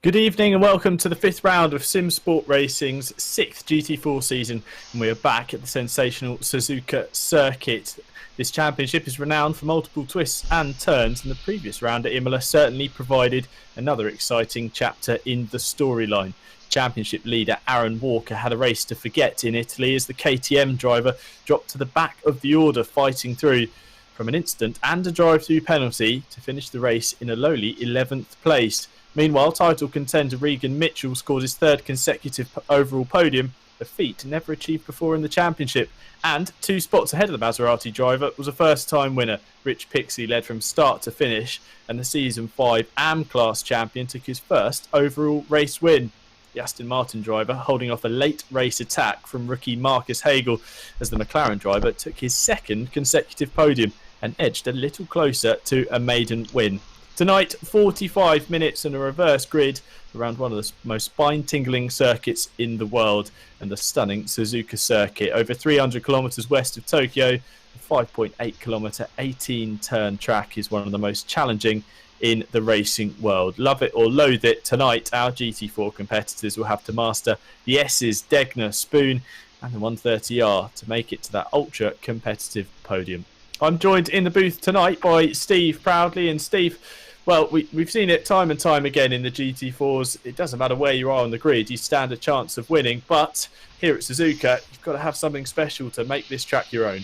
Good evening and welcome to the fifth round of Simsport Racing's sixth GT4 season, and we are back at the sensational Suzuka circuit. This championship is renowned for multiple twists and turns, and the previous round at Imola certainly provided another exciting chapter in the storyline. Championship leader 𝗟𝗏𝗡𝗏 had a race to forget in Italy as the KTM driver dropped to the back of the order, fighting through from an instant and a drive-through penalty to finish the race in a lowly 11th place. Meanwhile, title contender 𝗬𝗏𝗏𝗧𝗏 scored his third consecutive overall podium, a feat never achieved before in the championship. And 2 spots ahead of the Maserati driver was a first-time winner. 𝗟𝗞𝗘𝗧 led from start to finish, and the Season 5 AM Class champion took his first overall race win. The Aston Martin driver holding off a late race attack from rookie Marcus Hagel as the McLaren driver took his second consecutive podium and edged a little closer to a maiden win. Tonight, 45 minutes and a reverse grid around one of the most spine-tingling circuits in the world, and the stunning Suzuka circuit. Over 300 kilometres west of Tokyo, the 5.8 kilometre 18-turn track is one of the most challenging in the racing world. Love it or loathe it, tonight our GT4 competitors will have to master the S's, Degner, Spoon and the 130R to make it to that ultra-competitive podium. I'm joined in the booth tonight by Steve Proudly. And Steve, well, we've seen it time and time again in the GT4s. It doesn't matter where you are on the grid, you stand a chance of winning. But here at Suzuka, you've got to have something special to make this track your own.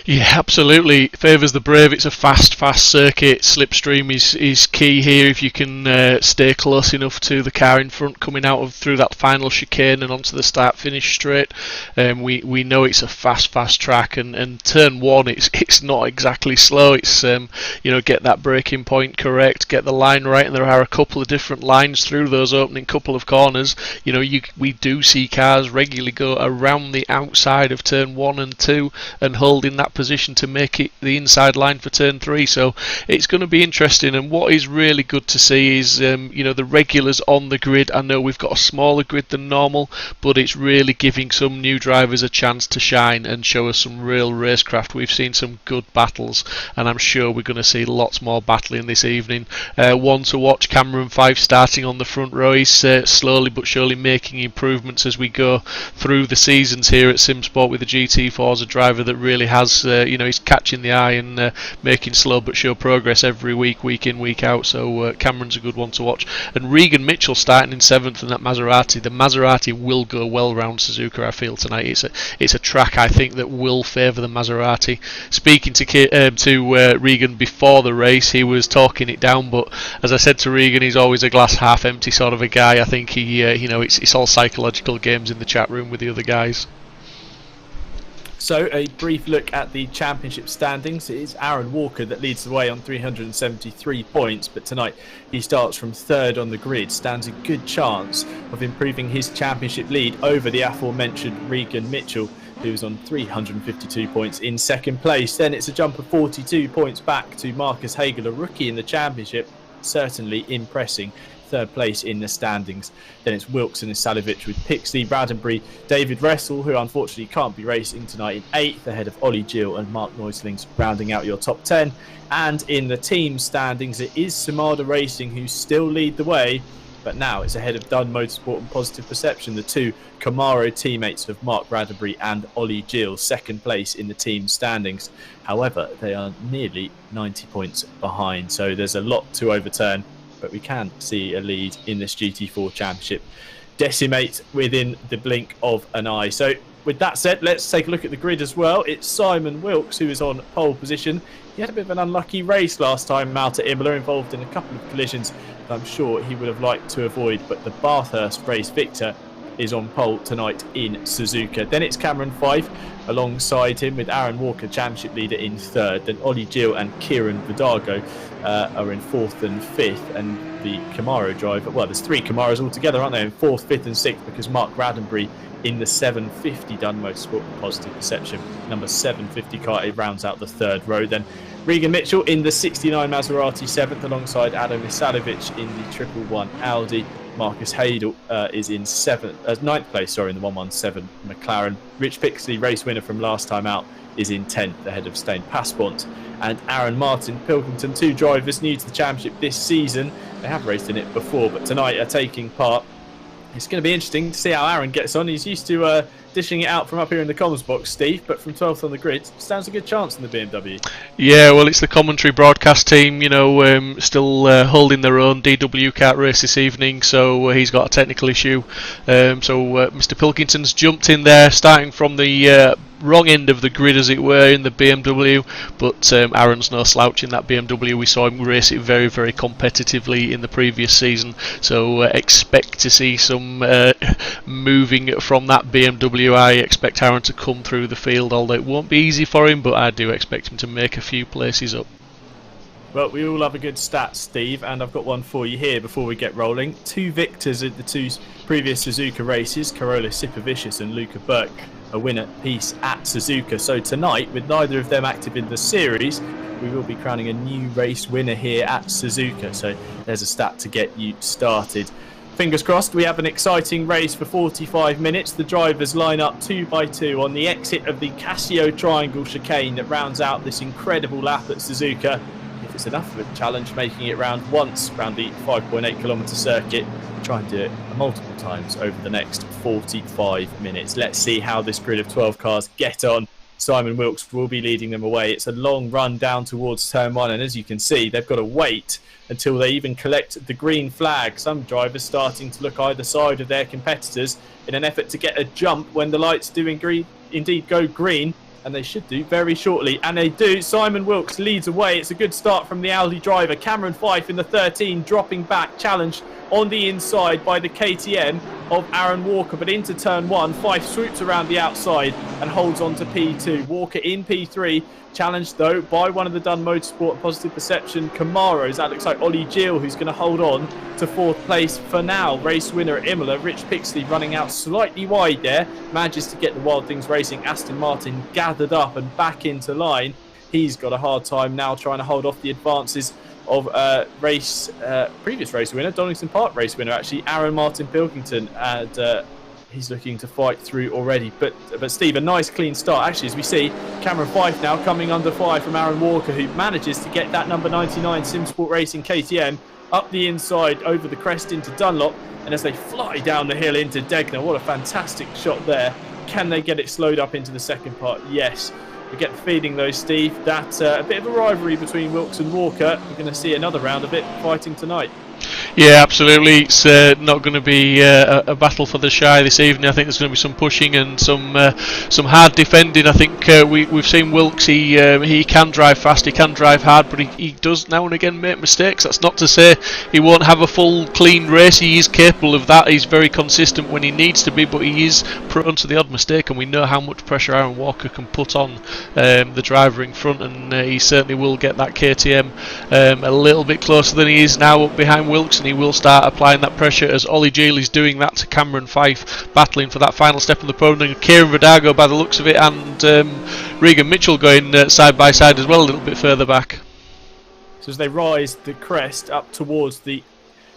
Yeah, absolutely. Favours the brave. It's a fast circuit. Slipstream is key here. If you can stay close enough to the car in front coming out through that final chicane and onto the start-finish straight, we know it's a fast track. And turn one, it's not exactly slow. It's get that braking point correct, get the line right, and there are a couple of different lines through those opening couple of corners. We do see cars regularly go around the outside of turn 1 and 2 and hold in that position to make it the inside line for turn 3. So it's going to be interesting, and what is really good to see is the regulars on the grid. I know we've got a smaller grid than normal, but it's really giving some new drivers a chance to shine and show us some real racecraft. We've seen some good battles, and I'm sure we're going to see lots more battling this evening. One to watch, 𝗏𝗏𝗏𝗏 starting on the front row. He's slowly but surely making improvements as we go through the seasons here at Simsport with the GT4 as a driver that really has, he's catching the eye and making slow but sure progress every week in, week out. So Cameron's a good one to watch. And 𝗬𝗏𝗏𝗏𝗏 starting in 7th in that Maserati. The Maserati will go well round Suzuka, I feel, tonight. It's a track, I think, that will favour the Maserati. Speaking to Regan before the race, he was talking it down, but as I said to Regan, he's always a glass half empty sort of a guy. I think it's all psychological games in the chat room with the other guys. So a brief look at the championship standings. It is 𝗟𝗏𝗡𝗏 that leads the way on 373 points, but tonight he starts from 3rd on the grid, stands a good chance of improving his championship lead over the aforementioned 𝗬𝗏𝗏𝗏𝗏𝗏, who's on 352 points in 2nd place. Then it's a jump of 42 points back to Marcus Hagel, a rookie in the championship, certainly impressing. 3rd place in the standings. Then it's Wilkes and 𝗬𝗏𝗏𝗏𝗏𝗏𝗏, Pixley, David Ressel, who unfortunately can't be racing tonight, in 8th, ahead of 𝗤𝗏𝗏𝗏𝗏𝗏 and Mark Neusling, rounding out your top 10. And in the team standings, it is 𝗏𝗏𝗏𝗏𝗏𝗏 Racing who still lead the way, but now it's ahead of Dunn Motorsport and Positive Perception, the 2 Camaro teammates of Mark Bradbury and 𝗤𝗏𝗏𝗏𝗏𝗏, 2nd place in the team standings. However, they are nearly 90 points behind, so there's a lot to overturn, but we can see a lead in this GT4 Championship decimate within the blink of an eye. So with that said, let's take a look at the grid as well. It's Simon Wilkes who is on pole position. He had a bit of an unlucky race last time out at Imola, involved in a couple of collisions that I'm sure he would have liked to avoid, but the Bathurst race victor is on pole tonight in Suzuka. Then it's Cameron Fyfe alongside him, with 𝗟𝗏𝗏𝗏𝗏𝗏𝗏 championship leader in 3rd. Then 𝗤𝗏𝗏𝗏𝗏𝗏𝗏 and Kieran Vidago are in 4th and 5th, and the Camaro driver, well, there's 3 Camaros altogether, aren't there, in 4th, 5th and 6th, because Mark Bradbury in the 750 Dunn Motorsport with Positive Perception, number 750 car, it rounds out the 3rd row. Then 𝗬𝗏𝗏𝗏𝗏𝗏𝗏 in the 69 Maserati 7th, alongside Adam Misalovic in the 111 Audi. Marcus Hagel is in 9th place, in the 117 McLaren. Rich Pixley, race winner from last time out, is in 10th ahead of 𝗬𝗏𝗏𝗡 and Aaron Martin-Pilkington, 2 drivers new to the championship this season. They have raced in it before, but tonight are taking part. It's going to be interesting to see how Aaron gets on. He's used to dishing it out from up here in the comms box, Steve, but from 12th on the grid, stands a good chance in the BMW. Yeah, well, it's the commentary broadcast team, you know, still holding their own. DW can't race this evening, so he's got a technical issue. Mr. Pilkington's jumped in there, starting from the wrong end of the grid, as it were, in the BMW, but Aaron's no slouch in that BMW. We saw him race it very, very competitively in the previous season, so expect to see some moving from that BMW. I expect Aaron to come through the field, although it won't be easy for him, but I do expect him to make a few places up. Well, we all have a good stat, Steve, and I've got one for you here before we get rolling. 2 victors at the 2 previous Suzuka races, 𝗪𝗏𝗏𝗏 and 𝗬𝗏𝗏𝗏𝗏, a winner piece at Suzuka. So tonight, with neither of them active in the series, we will be crowning a new race winner here at Suzuka. So there's a stat to get you started. Fingers crossed, we have an exciting race for 45 minutes. The drivers line up 2 by 2 on the exit of the 𝗪𝗏𝗏𝗏𝗏 chicane that rounds out this incredible lap at Suzuka. If it's enough of a challenge, making it round once around the 5.8 kilometre circuit, try and do it multiple times over the next 45 minutes. Let's see how this grid of 12 cars get on. Simon Wilkes will be leading them away. It's a long run down towards turn 1, and as you can see, they've got to wait until they even collect the green flag. Some drivers starting to look either side of their competitors in an effort to get a jump when the lights do indeed go green, and they should do very shortly, and they do. Simon Wilkes leads away. It's a good start from the Audi driver. Cameron Fyfe in the 13, dropping back, challenged on the inside by the KTM of Aaron Walker, but into turn 1, Fyfe swoops around the outside and holds on to P2. Walker in P3, challenged though by one of the Dunn Motorsport Positive Perception Camaros. That looks like 𝗤𝗏𝗓𝗏𝗏𝗏, who's going to hold on to 4th place for now. Race winner at Imola, Rich Pixley, running out slightly wide there, manages to get the Wild Things Racing Aston Martin gathered up and back into line. He's got a hard time now trying to hold off the advances of previous race winner, Donington Park race winner actually, Aaron Martin-Pilkington, and he's looking to fight through already. But Steve, a nice clean start actually, as we see Cameron Fyfe now coming under fire from Aaron Walker, who manages to get that number 99 Simsport Racing KTM up the inside over the crest into Dunlop, and as they fly down the hill into 𝗪𝗪𝗓, what a fantastic shot there. Can they get it slowed up into the second part? Yes. We get the feeling though, Steve, that a bit of a rivalry between Wilkes and Walker. We're going to see another round of it fighting tonight. Yeah, absolutely. It's not going to be a battle for the shy this evening. I think there's going to be some pushing and some hard defending. I think we've seen Wilkes. He can drive fast, he can drive hard, but he does now and again make mistakes. That's not to say he won't have a full clean race. He is capable of that. He's very consistent when he needs to be, but he is prone to the odd mistake, and we know how much pressure Aaron Walker can put on the driver in front, and he certainly will get that KTM a little bit closer than he is now up behind Wilkes, and he will start applying that pressure as 𝗤𝗏𝗓𝗏𝗏𝗏 is doing that to Cameron Fyfe, battling for that final step of the podium. 𝗪𝗏𝗏𝗏𝗏𝗏 by the looks of it, and Regan Mitchell going side by side as well, a little bit further back. So as they rise the crest up towards the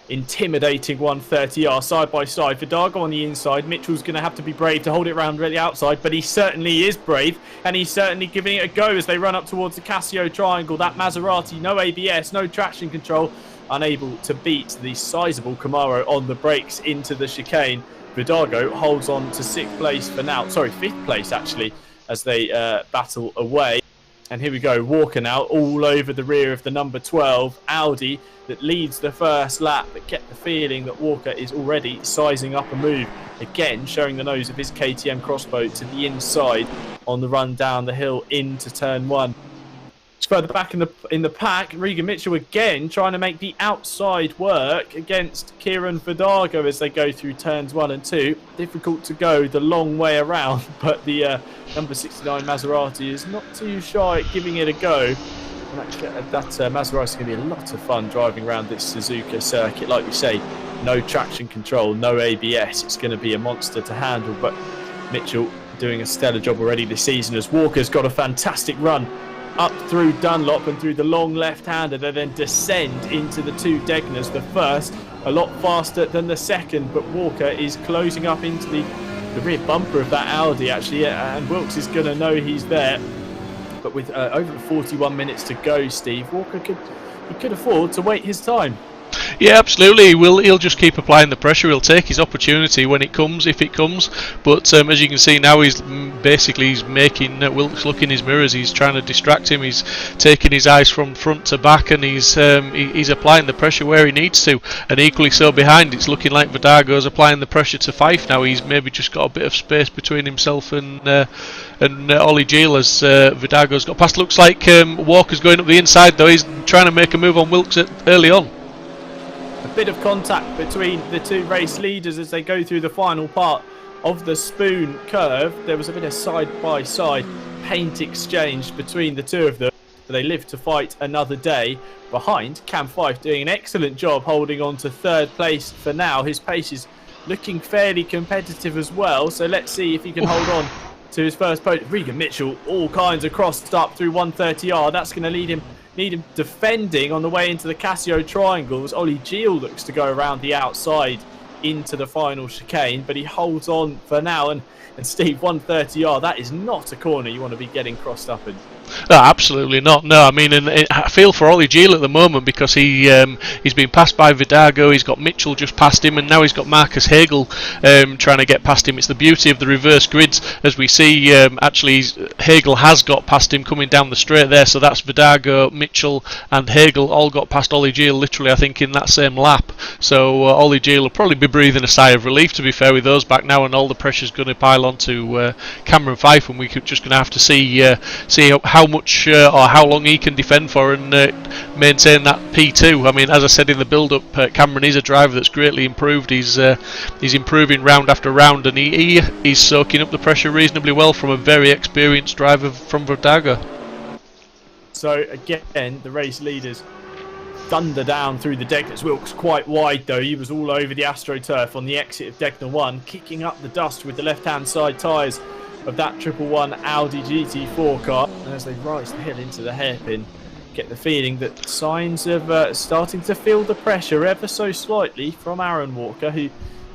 intimidating 130R side by side, Vidago on the inside, Mitchell's going to have to be brave to hold it round the outside, but he certainly is brave, and he's certainly giving it a go as they run up towards the Casio triangle. That Maserati, no ABS, no traction control, unable to beat the sizable Camaro on the brakes into the chicane. Vidago holds on to 6th place for now, sorry, 5th place actually, as they battle away. And here we go, Walker now all over the rear of the number 12 Audi that leads the first lap, but get the feeling that Walker is already sizing up a move. Again, showing the nose of his KTM crossbow to the inside on the run down the hill into turn 1. Further back in the pack, Regan Mitchell again trying to make the outside work against Kieran Vidago as they go through turns 1 and 2. Difficult to go the long way around, but the number 69 Maserati is not too shy at giving it a go. And that Maserati is going to be a lot of fun driving around this Suzuka circuit. Like we say, no traction control, no ABS. It's going to be a monster to handle, but Mitchell doing a stellar job already this season as Walker's got a fantastic run up through Dunlop and through the long left-hander. They then descend into the 2 𝗪𝗪𝗓𝗏. The first a lot faster than the second, but Walker is closing up into the rear bumper of that Audi actually, and Wilkes is going to know he's there. But with over 41 minutes to go, Steve, Walker could afford to wait his time. Yeah, absolutely. He'll just keep applying the pressure. He'll take his opportunity when it comes, if it comes. But as you can see now, he's making Wilkes look in his mirrors. He's trying to distract him. He's taking his eyes from front to back, and he's applying the pressure where he needs to. And equally so behind, it's looking like 𝗏𝗏𝗏𝗏's applying the pressure to Fyfe now. He's maybe just got a bit of space between himself and 𝗬𝗏𝗏𝗏 as 𝗏𝗏𝗏𝗏's got past. Looks like Walker's going up the inside though. He's trying to make a move on Wilkes early on. A bit of contact between the two race leaders as they go through the final part of the spoon curve. There was a bit of side-by-side paint exchange between the two of them, but they live to fight another day. Behind, 𝗏𝗏𝗏𝗏 doing an excellent job holding on to third place for now. His pace is looking fairly competitive as well, so let's see if he can hold on to his first podium. Regan Mitchell, all kinds of crossed up through 130R. That's going to need him defending on the way into the Casio triangles. 𝗬𝗏𝗓𝗏𝗏 looks to go around the outside into the final chicane, but he holds on for now. And Steve, 130R, that is not a corner you want to be getting crossed up in. No, absolutely not. No, I mean, and I feel for 𝗬𝗏𝗓𝗏𝗏 at the moment because he's been passed by 𝗏𝗏𝗏𝗏. He's got Mitchell just past him, and now he's got Marcus Hagel trying to get past him. It's the beauty of the reverse grids, as we see. Actually, Hagel has got past him coming down the straight there, so that's 𝗏𝗏𝗏𝗏, Mitchell, and Hagel all got past 𝗬𝗏𝗓𝗏𝗏𝗏 literally, I think, in that same lap. So 𝗬𝗏𝗓𝗏𝗏𝗏 will probably be breathing a sigh of relief, to be fair, with those back now, and all the pressure's going to pile onto Cameron Fyfe, and we're just going to have to see how much or how long he can defend for and maintain that P2. I mean, as I said in the build-up, Cameron is a driver that's greatly improved. He's improving round after round, and he's soaking up the pressure reasonably well from a very experienced driver from 𝗏𝗏𝗏𝗏𝗏. So again, the race leaders thunder down through the Degners. Wilkes quite wide though. He was all over the AstroTurf on the exit of Degner 1, kicking up the dust with the left-hand side tyres of that 111 Audi GT4 car. And as they rise the hill into the hairpin, get the feeling that signs of starting to feel the pressure ever so slightly from Aaron Walker, who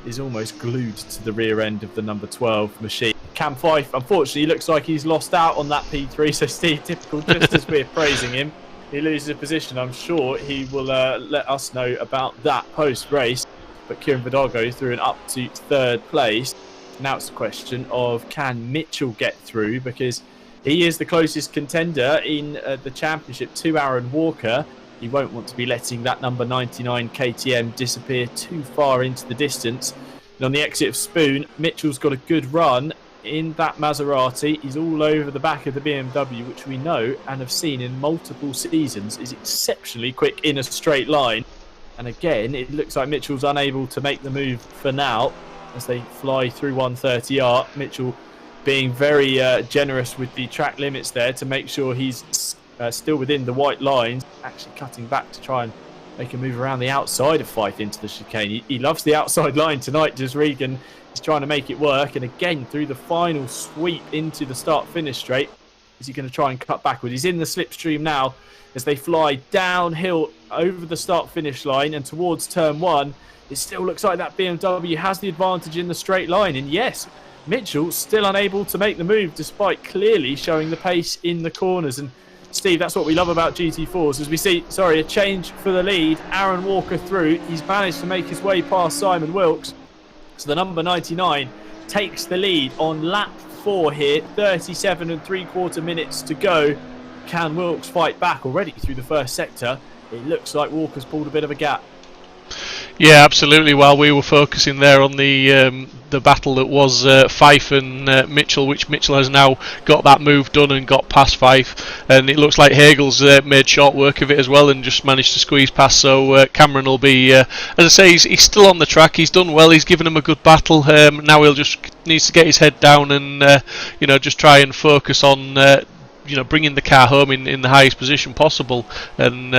is almost glued to the rear end of the number 12 machine. 𝗏𝗏𝗏𝗏𝗏, unfortunately, looks like he's lost out on that P3, so Steve, typical, just as we're praising him, he loses a position. I'm sure he will let us know about that post-race. But Kieran 𝗏𝗏𝗏𝗏 through and up to third place. Now it's a question of, can Mitchell get through, because he is the closest contender in the championship to Aaron Walker. He won't want to be letting that number 99 KTM disappear too far into the distance. And on the exit of Spoon, Mitchell's got a good run in that Maserati. He's all over the back of the BMW, which we know and have seen in multiple seasons is exceptionally quick in a straight line. And again, it looks like Mitchell's unable to make the move for now as they fly through 130R. Mitchell being very generous with the track limits there to make sure he's still within the white lines, actually cutting back to try and make a move around the outside of Fyfe into the chicane. He loves the outside line tonight, does Regan. He's trying to make it work, and again through the final sweep into the start-finish straight, is he going to try and cut backward? He's in the slipstream now as they fly downhill over the start-finish line and towards turn 1. It still looks like that BMW has the advantage in the straight line, and yes, Mitchell still unable to make the move despite clearly showing the pace in the corners. And Steve, that's what we love about GT4s, as we see, a change for the lead. Aaron Walker through. He's managed to make his way past Simon Wilkes. So the number 99 takes the lead on lap 4 here. 37 3/4 minutes to go. Can Wilkes fight back already through the first sector? It looks like Walker's pulled a bit of a gap. Yeah, absolutely. While we were focusing there on the battle that was Fyfe and Mitchell, which Mitchell has now got that move done and got past Fyfe, and it looks like Hagel's made short work of it as well and just managed to squeeze past. So Cameron will be, as I say, he's still on the track. He's done well. He's given him a good battle. Now he'll just needs to get his head down and just try and focus on bringing the car home in the highest position possible, and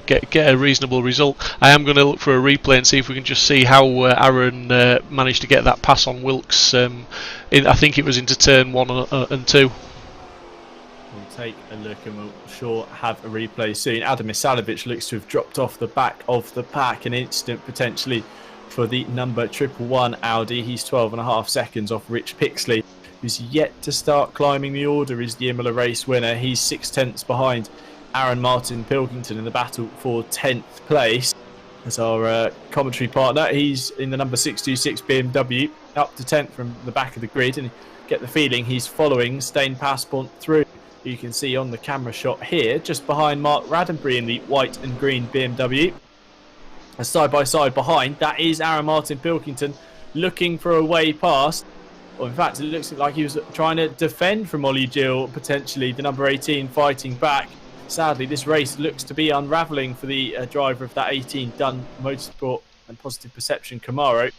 get a reasonable result. I am going to look for a replay and see if we can just see how Aaron managed to get that pass on Wilkes. I think it was into turn 1 and 2. We'll take a look and we'll sure have a replay soon. 𝗏𝗏𝗏𝗏𝗏 looks to have dropped off the back of the pack. An incident potentially for the number 111 Audi. He's 12.5 seconds off Rich Pixley. who's yet to start climbing the order, is the Imola race winner. He's 6/10 behind Martin-Pilkington in the battle for 10th place. As our commentary partner, he's in the number 626 BMW, up to 10th from the back of the grid, and get the feeling he's following 𝗬𝗪𝗡𝗡𝗧 through. You can see on the camera shot here, just behind 𝗪𝗪𝗡𝗧 in the white and green BMW. A side-by-side behind, that is Martin-Pilkington looking for a way past. Well, in fact, it looks like he was trying to defend from 𝗬𝗪𝗔𝗦𝗡𝗧, potentially, the number 18 fighting back. Sadly, this race looks to be unravelling for the driver of that 18 done motorsport and positive perception Camaro,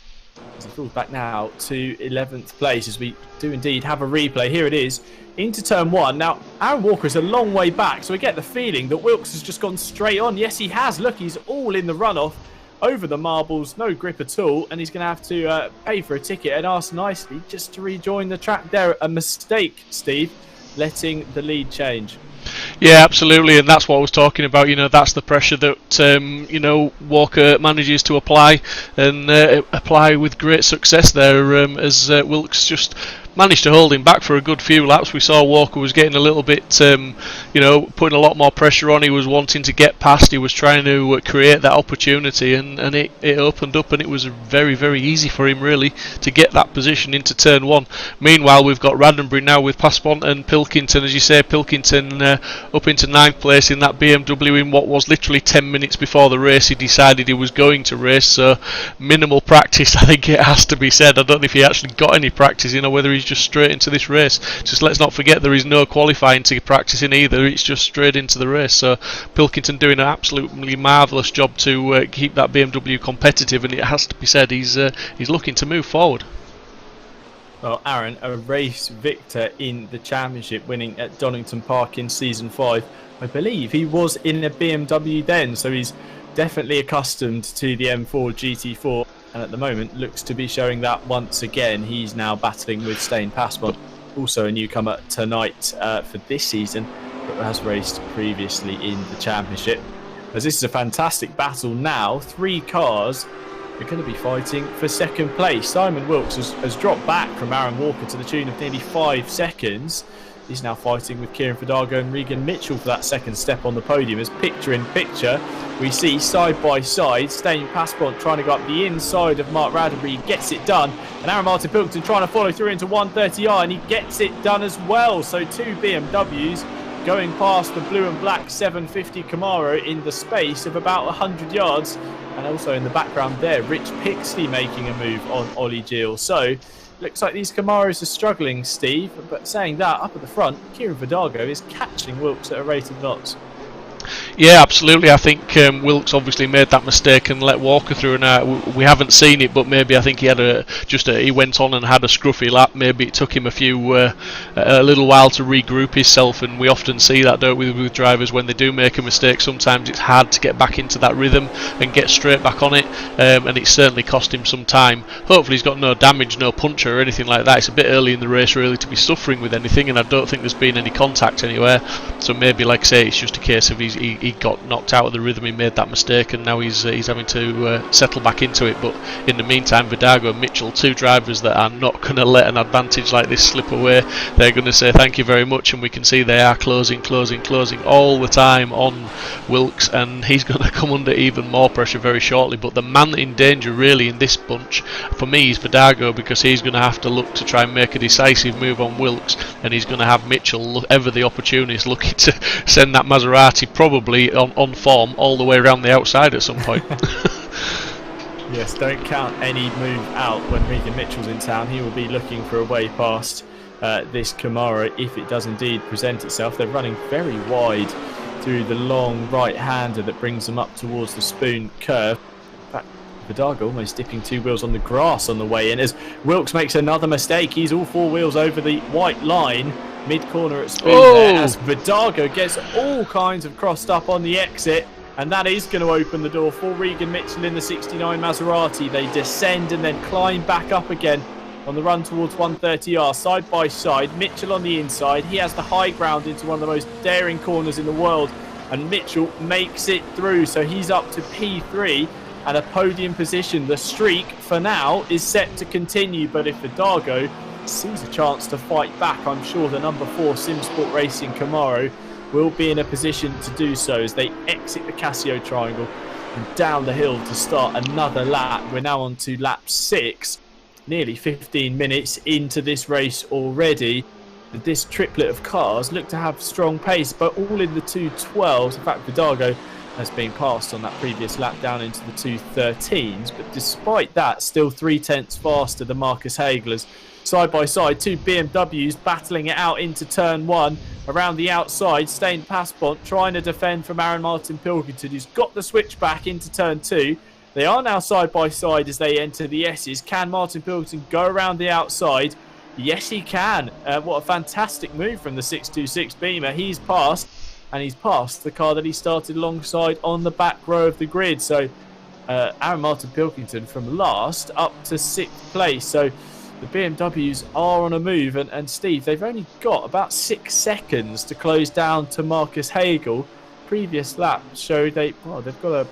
as he falls back now to 11th place, as we do indeed have a replay. Here it is into turn 1. Now, Aaron Walker is a long way back, so we get the feeling that Wilkes has just gone straight on. Yes, he has. Look, he's all in the runoff over the marbles, no grip at all, and he's going to have to pay for a ticket and ask nicely just to rejoin the track there. A mistake, Steve, letting the lead change. Yeah, absolutely, and that's what I was talking about. You know, that's the pressure that you know, Walker manages to apply, and apply with great success there, as Wilkes just managed to hold him back for a good few laps. We saw Walker was getting a little bit, you know, putting a lot more pressure on. He was wanting to get past. He was trying to create that opportunity, and it opened up, and it was very, very easy for him really to get that position into turn 1. Meanwhile, we've got Raddenbury now with Passpont and Pilkington, as you say. Pilkington up into 9th place in that BMW in what was literally 10 minutes before the race. He decided he was going to race, so minimal practice, I think it has to be said. I don't know if he actually got any practice, you know, whether he's just straight into this race. Just let's not forget there is no qualifying to practice in either. It's just straight into the race. So Pilkington doing an absolutely marvellous job to keep that BMW competitive, and it has to be said he's looking to move forward. Well, Aaron, a race victor in the championship, winning at Donington Park in season 5. I believe he was in a BMW then, so he's definitely accustomed to the M4 GT4, and at the moment looks to be showing that once again. He's now battling with 𝗬𝗪𝗡𝗧𝗧, also a newcomer tonight for this season, but has raced previously in the championship. As this is a fantastic battle now, 3 cars are going to be fighting for 2nd place. Simon Wilkes has dropped back from Aaron Walker to the tune of nearly 5 seconds. He's now fighting with 𝗬𝗪𝗏𝗏 and Regan Mitchell for that 2nd step on the podium. As picture in picture, we see side by side 𝗬𝗪𝗡𝗧𝗧 trying to go up the inside of Mark Raddenbury, gets it done, and Aaron Martin-Pilkington trying to follow through into 𝗏𝗪𝗏𝗏𝗏, and he gets it done as well. So 2 BMWs going past the blue and black 750 Camaro in the space of about 100 yards. And also in the background there, Rich Pixley making a move on 𝗬𝗪𝗏𝗏𝗏. So looks like these Camaros are struggling, Steve. But saying that, up at the front, 𝗬𝗪𝗏𝗏𝗏𝗏 is catching Wilkes at a rate of knots. Yeah, absolutely. I think Wilkes obviously made that mistake and let Walker through, and we haven't seen it, but maybe I think he had he went on and had a scruffy lap. Maybe it took him a little while to regroup himself, and we often see that, don't we, with drivers when they do make a mistake. Sometimes it's hard to get back into that rhythm and get straight back on it, and it certainly cost him some time. Hopefully he's got no damage, no puncture or anything like that. It's a bit early in the race really to be suffering with anything, and I don't think there's been any contact anywhere, so maybe, like I say, it's just a case of he got knocked out of the rhythm, he made that mistake, and now he's having to settle back into it. But in the meantime, 𝗏𝗏𝗏𝗏 and Mitchell, 2 drivers that are not going to let an advantage like this slip away. They're going to say thank you very much, and we can see they are closing all the time on Wilkes, and he's going to come under even more pressure very shortly. But the man in danger really in this bunch for me is 𝗏𝗏𝗏𝗏, because he's going to have to look to try and make a decisive move on Wilkes, and he's going to have Mitchell, ever the opportunist, looking to send that Maserati probably on form all the way around the outside at some point. Yes, don't count any move out when Regan Mitchell's in town. He will be looking for a way past this Camaro if it does indeed present itself. They're running very wide through the long right-hander that brings them up towards the spoon curve. In fact, 𝗏𝗏𝗏𝗏 almost dipping 2 wheels on the grass on the way in as Wilkes makes another mistake. He's all 4 wheels over the white line mid-corner at spoon there, as 𝗏𝗏𝗏𝗏 gets all kinds of crossed up on the exit, and that is going to open the door for Regan Mitchell in the 69 Maserati. They descend and then climb back up again on the run towards 𝗏𝗏𝗏𝗏𝗏, side by side. Mitchell on the inside, he has the high ground into one of the most daring corners in the world, and Mitchell makes it through, so he's up to P3 and a podium position. The streak for now is set to continue, but if 𝗏𝗏𝗏𝗏𝗏 sees a chance to fight back. I'm sure the number 4 Simsport Racing Camaro will be in a position to do so as they exit the Casio Triangle and down the hill to start another lap. We're now on to lap 6, nearly 15 minutes into this race already. This triplet of cars look to have strong pace, but all in the 212s. In fact, 𝗪𝗕𝗏 has been passed on that previous lap down into the 213s, but despite that, still 0.3 faster than Marcus Hagel. Side by side, 2 BMWs battling it out into turn 1 around the outside. Stijn Pasbont trying to defend from Martin-Pilkington, who's got the switch back into turn 2. They are now side by side as they enter the S's. Can Martin-Pilkington go around the outside? Yes, he can. What a fantastic move from the 626 Beamer. He's passed, and he's passed the car that he started alongside on the back row of the grid. So Martin-Pilkington from last up to 6th place. So the BMWs are on a move, and Steve, they've only got about 6 seconds to close down to Marcus Hagel. Previous lap showed they've got a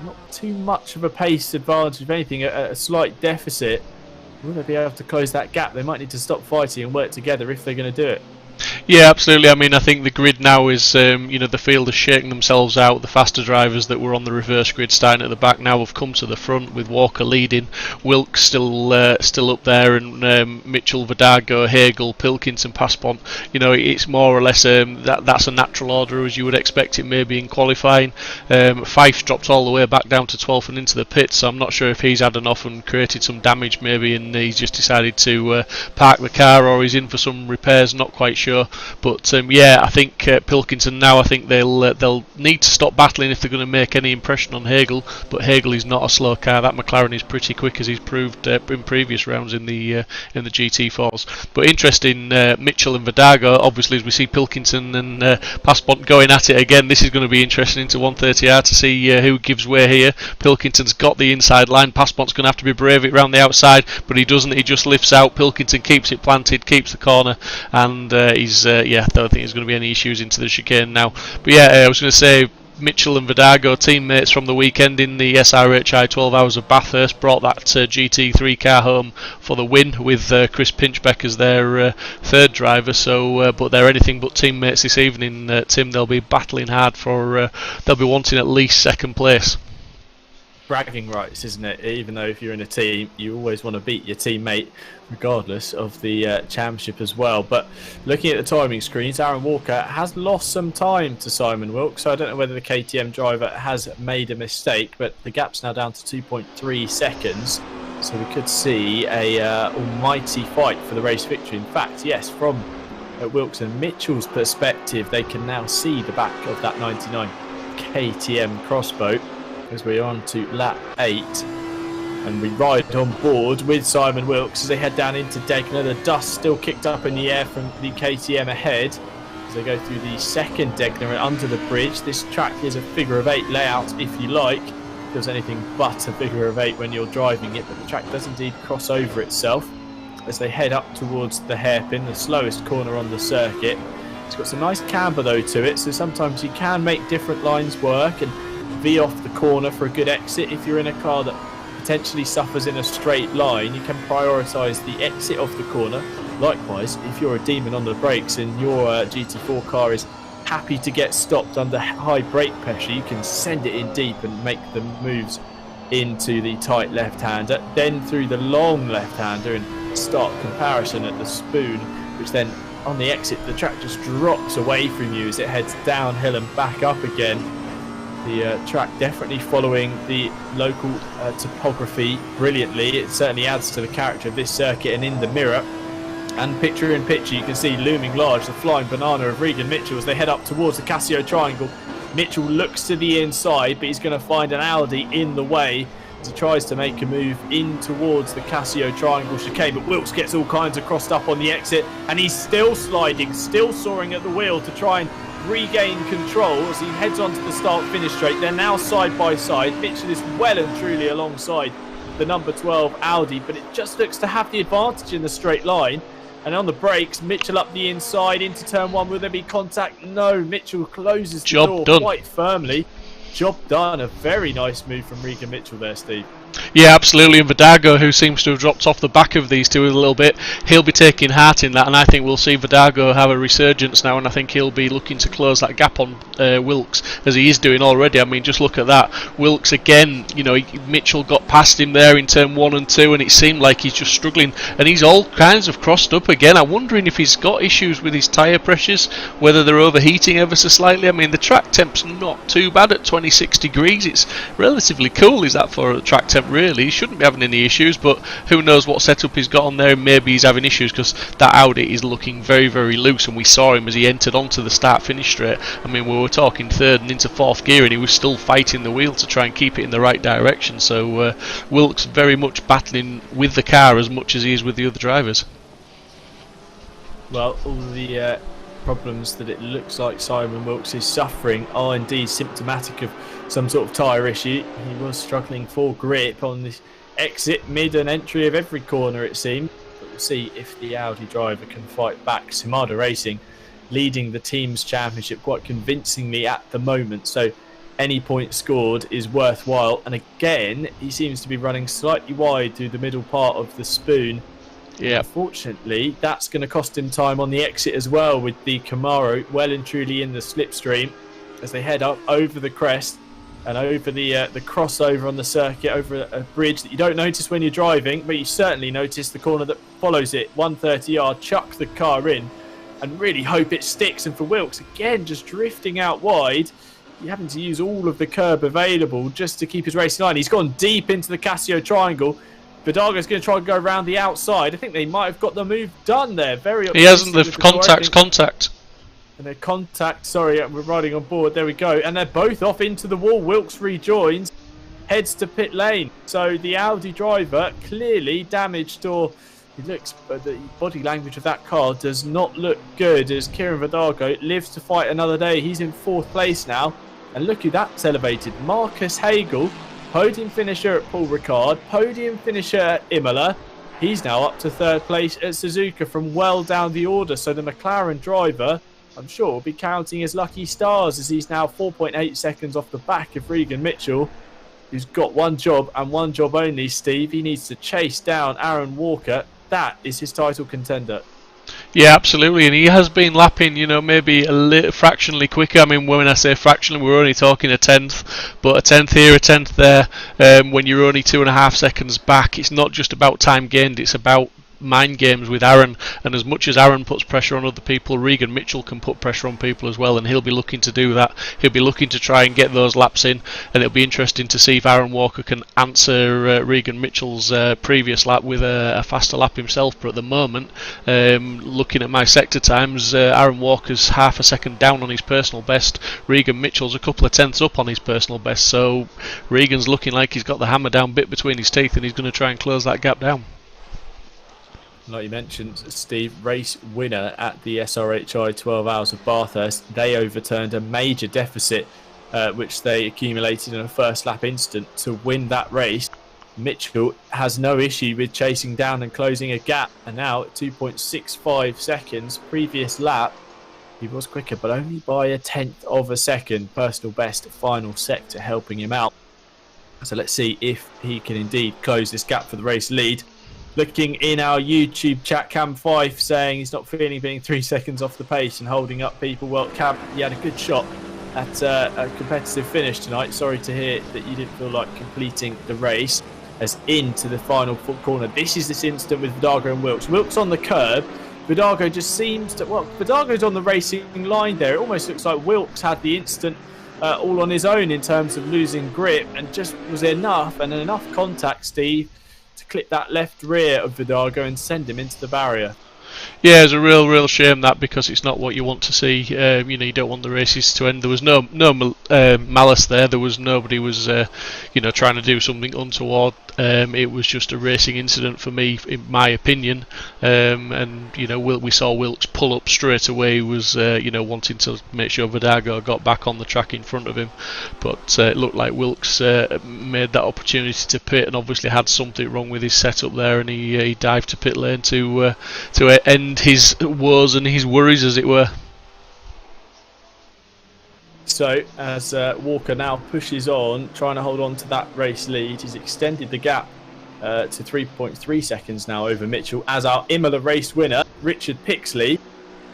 not too much of a pace advantage, if anything, a slight deficit. Will they be able to close that gap? They might need to stop fighting and work together if they're going to do it. Yeah, absolutely. I mean, I think the grid now is, the field is shaking themselves out. The faster drivers that were on the reverse grid starting at the back now have come to the front, with Walker leading, Wilkes still up there, and Mitchell, 𝗪𝗏𝗏, Hagel, Pilkington, Pasbont. It's more or less that's a natural order as you would expect it maybe in qualifying. Fyfe's dropped all the way back down to 12th and into the pits, so I'm not sure if he's had enough and created some damage maybe, and he's just decided to park the car, or he's in for some repairs, not quite sure. But I think Pilkington now, I think they'll need to stop battling if they're going to make any impression on Hagel. But Hagel is not a slow car. That McLaren is pretty quick, as he's proved in previous rounds in the GT4s. But interesting, Mitchell and 𝗪𝗏𝗏, obviously, as we see Pilkington and Pasbont going at it again. This is going to be interesting into 𝗦𝗘𝗧𝗏𝗏 to see who gives way here. Pilkington's got the inside line. Pasbont's going to have to be brave it round the outside, but he doesn't. He just lifts out. Pilkington keeps it planted, keeps the corner, and I don't think there's going to be any issues into the chicane now. But I was going to say, Mitchell and 𝗪𝗏𝗏𝗏, teammates from the weekend in the SRHI 12 Hours of Bathurst, brought that GT3 car home for the win, with Chris Pinchbeck as their third driver. So, but they're anything but teammates this evening, Tim. They'll be battling hard for. They'll be wanting at least second place. Bragging rights, isn't it? Even though if you're in a team, you always want to beat your teammate, regardless of the championship as well. But looking at the timing screens, Aaron Walker has lost some time to Simon Wilkes, so I don't know whether the KTM driver has made a mistake, but the gap's now down to 2.3 seconds, so we could see a almighty fight for the race victory. In fact, yes, from Wilkes and Mitchell's perspective, they can now see the back of that 99 KTM crossbow, as we're on to lap 8, and we ride on board with Simon Wilkes as they head down into Degner. The dust still kicked up in the air from the KTM ahead as they go through the second Degner and under the bridge. This track is a figure of 8 layout, if you like. It feels anything but a figure of 8 when you're driving it, but the track does indeed cross over itself as they head up towards the hairpin, the slowest corner on the circuit. It's got some nice camber though to it, so sometimes you can make different lines work and V off the corner for a good exit. If you're in a car that potentially suffers in a straight line, you can prioritise the exit off the corner. Likewise, if you're a demon on the brakes and your GT4 car is happy to get stopped under high brake pressure, you can send it in deep and make the moves into the tight left-hander, then through the long left-hander in stark comparison at the spoon, which then on the exit the track just drops away from you as it heads downhill and back up again. The track definitely following the local topography brilliantly. It certainly adds to the character of this circuit, and in the mirror and picture in picture you can see looming large the flying banana of Regan Mitchell as they head up towards the Casio Triangle. Mitchell looks to the inside, but he's going to find an Audi in the way as he tries to make a move in towards the Casio Triangle chicane, but Wilkes gets all kinds of crossed up on the exit, and he's still sliding, still soaring at the wheel to try and regain control as he heads onto the start-finish straight. They're now side by side. Mitchell is well and truly alongside the number 12 Audi, but it just looks to have the advantage in the straight line. And on the brakes, Mitchell up the inside into turn 1. Will there be contact? No. Mitchell closes the door quite firmly. Job done. A very nice move from Regan Mitchell there, Steve. Yeah, absolutely. And 𝗦𝗕𝗦𝗓, who seems to have dropped off the back of these two a little bit, he'll be taking heart in that, and I think we'll see 𝗦𝗕𝗦𝗓 have a resurgence now, and I think he'll be looking to close that gap on Wilkes, as he is doing already. I mean, just look at that. Wilkes again, you know, Mitchell got past him there in turn 1 and 2, and it seemed like he's just struggling, and he's all kinds of crossed up again. I'm wondering if he's got issues with his tyre pressures, whether they're overheating ever so slightly. I mean, the track temp's not too bad at 26 degrees. It's relatively cool, is that, for a track temp, really? He shouldn't be having any issues, but who knows what setup he's got on there. Maybe he's having issues because that Audi is looking very, very loose, and we saw him as he entered onto the start-finish straight. I mean, we were talking third and into fourth gear, and he was still fighting the wheel to try and keep it in the right direction. So Wilkes very much battling with the car as much as he is with the other drivers. Well, all the problems that it looks like Simon Wilkes is suffering are indeed symptomatic of some sort of tyre issue. He was struggling for grip on this exit, mid and entry of every corner, it seemed. But we'll see if the Audi driver can fight back. Simsport Racing leading the team's championship quite convincingly at the moment, so any point scored is worthwhile. And again, he seems to be running slightly wide through the middle part of the spoon. Yeah. Unfortunately, that's going to cost him time on the exit as well, with the Camaro well and truly in the slipstream as they head up over the crest and over the crossover on the circuit, over a bridge that you don't notice when you're driving, but you certainly notice the corner that follows it. 130R, chuck the car in and really hope it sticks. And for Wilkes, again, just drifting out wide, you having to use all of the curb available just to keep his racing line. He's gone deep into the Casio triangle. 𝗦𝗕𝗦𝗧's going to try and go around the outside. I think they might have got the move done there. Very. He hasn't. The contact. And their contact. Sorry, we're riding on board. There we go. And they're both off into the wall. Wilkes rejoins, heads to pit lane. So the Audi driver clearly damaged, or he looks. But the body language of that car does not look good. As 𝗬𝗓𝗏𝗏 lives to fight another day. He's in 4th place now, and look who that's elevated. Marcus Hagel. Podium finisher at Paul Ricard, podium finisher at Imola. He's now up to 3rd place at Suzuka from well down the order. So the McLaren driver, I'm sure, will be counting his lucky stars, as he's now 4.8 seconds off the back of 𝗏𝗏𝗏𝗏, who's got one job and one job only, Steve. He needs to chase down Aaron Walker. That is his title contender. Yeah, absolutely, and he has been lapping, you know, maybe a little fractionally quicker. I mean, when I say fractionally, we're only talking a tenth, but a tenth here, a tenth there. When you're only 2.5 seconds back, it's not just about time gained, it's about mind games with Aaron, and as much as Aaron puts pressure on other people, 𝗏𝗏𝗏𝗏 can put pressure on people as well, and he'll be looking to do that. He'll be looking to try and get those laps in, and it'll be interesting to see if Aaron Walker can answer 𝗏𝗏𝗏𝗏𝗏's previous lap with a faster lap himself. But at the moment, looking at my sector times, Aaron Walker's half a second down on his personal best. 𝗏𝗏𝗏𝗏𝗏's a couple of tenths up on his personal best, so Regan's looking like he's got the hammer down bit between his teeth, and he's going to try and close that gap down. Like you mentioned, Steve, race winner at the SRHI 12 Hours of Bathurst. They overturned a major deficit which they accumulated in a first lap instant to win that race. Mitchell has no issue with chasing down and closing a gap, and now at 2.65 seconds, previous lap he was quicker, but only by a tenth of a second. Personal best final sector helping him out. So let's see if he can indeed close this gap for the race lead. Looking in our YouTube chat, 𝗏𝗏𝗏𝗏 saying he's not feeling being 3 seconds off the pace and holding up people. Well, Cam, you had a good shot at a competitive finish tonight. Sorry to hear that you didn't feel like completing the race. As into the final corner. This is this instant with 𝗦𝗕𝗦𝗏𝗏 and Wilkes. Wilkes on the curb. 𝗦𝗦𝗏𝗏𝗏 just seems to... Well, 𝗦𝗦𝗏𝗏𝗏𝗏's on the racing line there. It almost looks like Wilkes had the instant all on his own in terms of losing grip, and just was enough contact, Steve, to clip that left rear of 𝗦𝗏𝗏𝗏𝗏 and send him into the barrier. Yeah, it's a real shame that, because it's not what you want to see. You know, you don't want the races to end. There was no malice there. There was nobody was you know, trying to do something untoward. It was just a racing incident for me, in my opinion. And you know, we saw Wilkes pull up straight away. He was you know, wanting to make sure 𝗦𝗏𝗏𝗏𝗏 got back on the track in front of him, but it looked like Wilkes made that opportunity to pit and obviously had something wrong with his setup there, and he dived to pit lane to end his woes and his worries, as it were. so as Walker now pushes on, trying to hold on to that race lead. He's extended the gap to 3.3 seconds now over Mitchell, as our Imola race winner, 𝗏𝗏𝗧𝗏𝗏,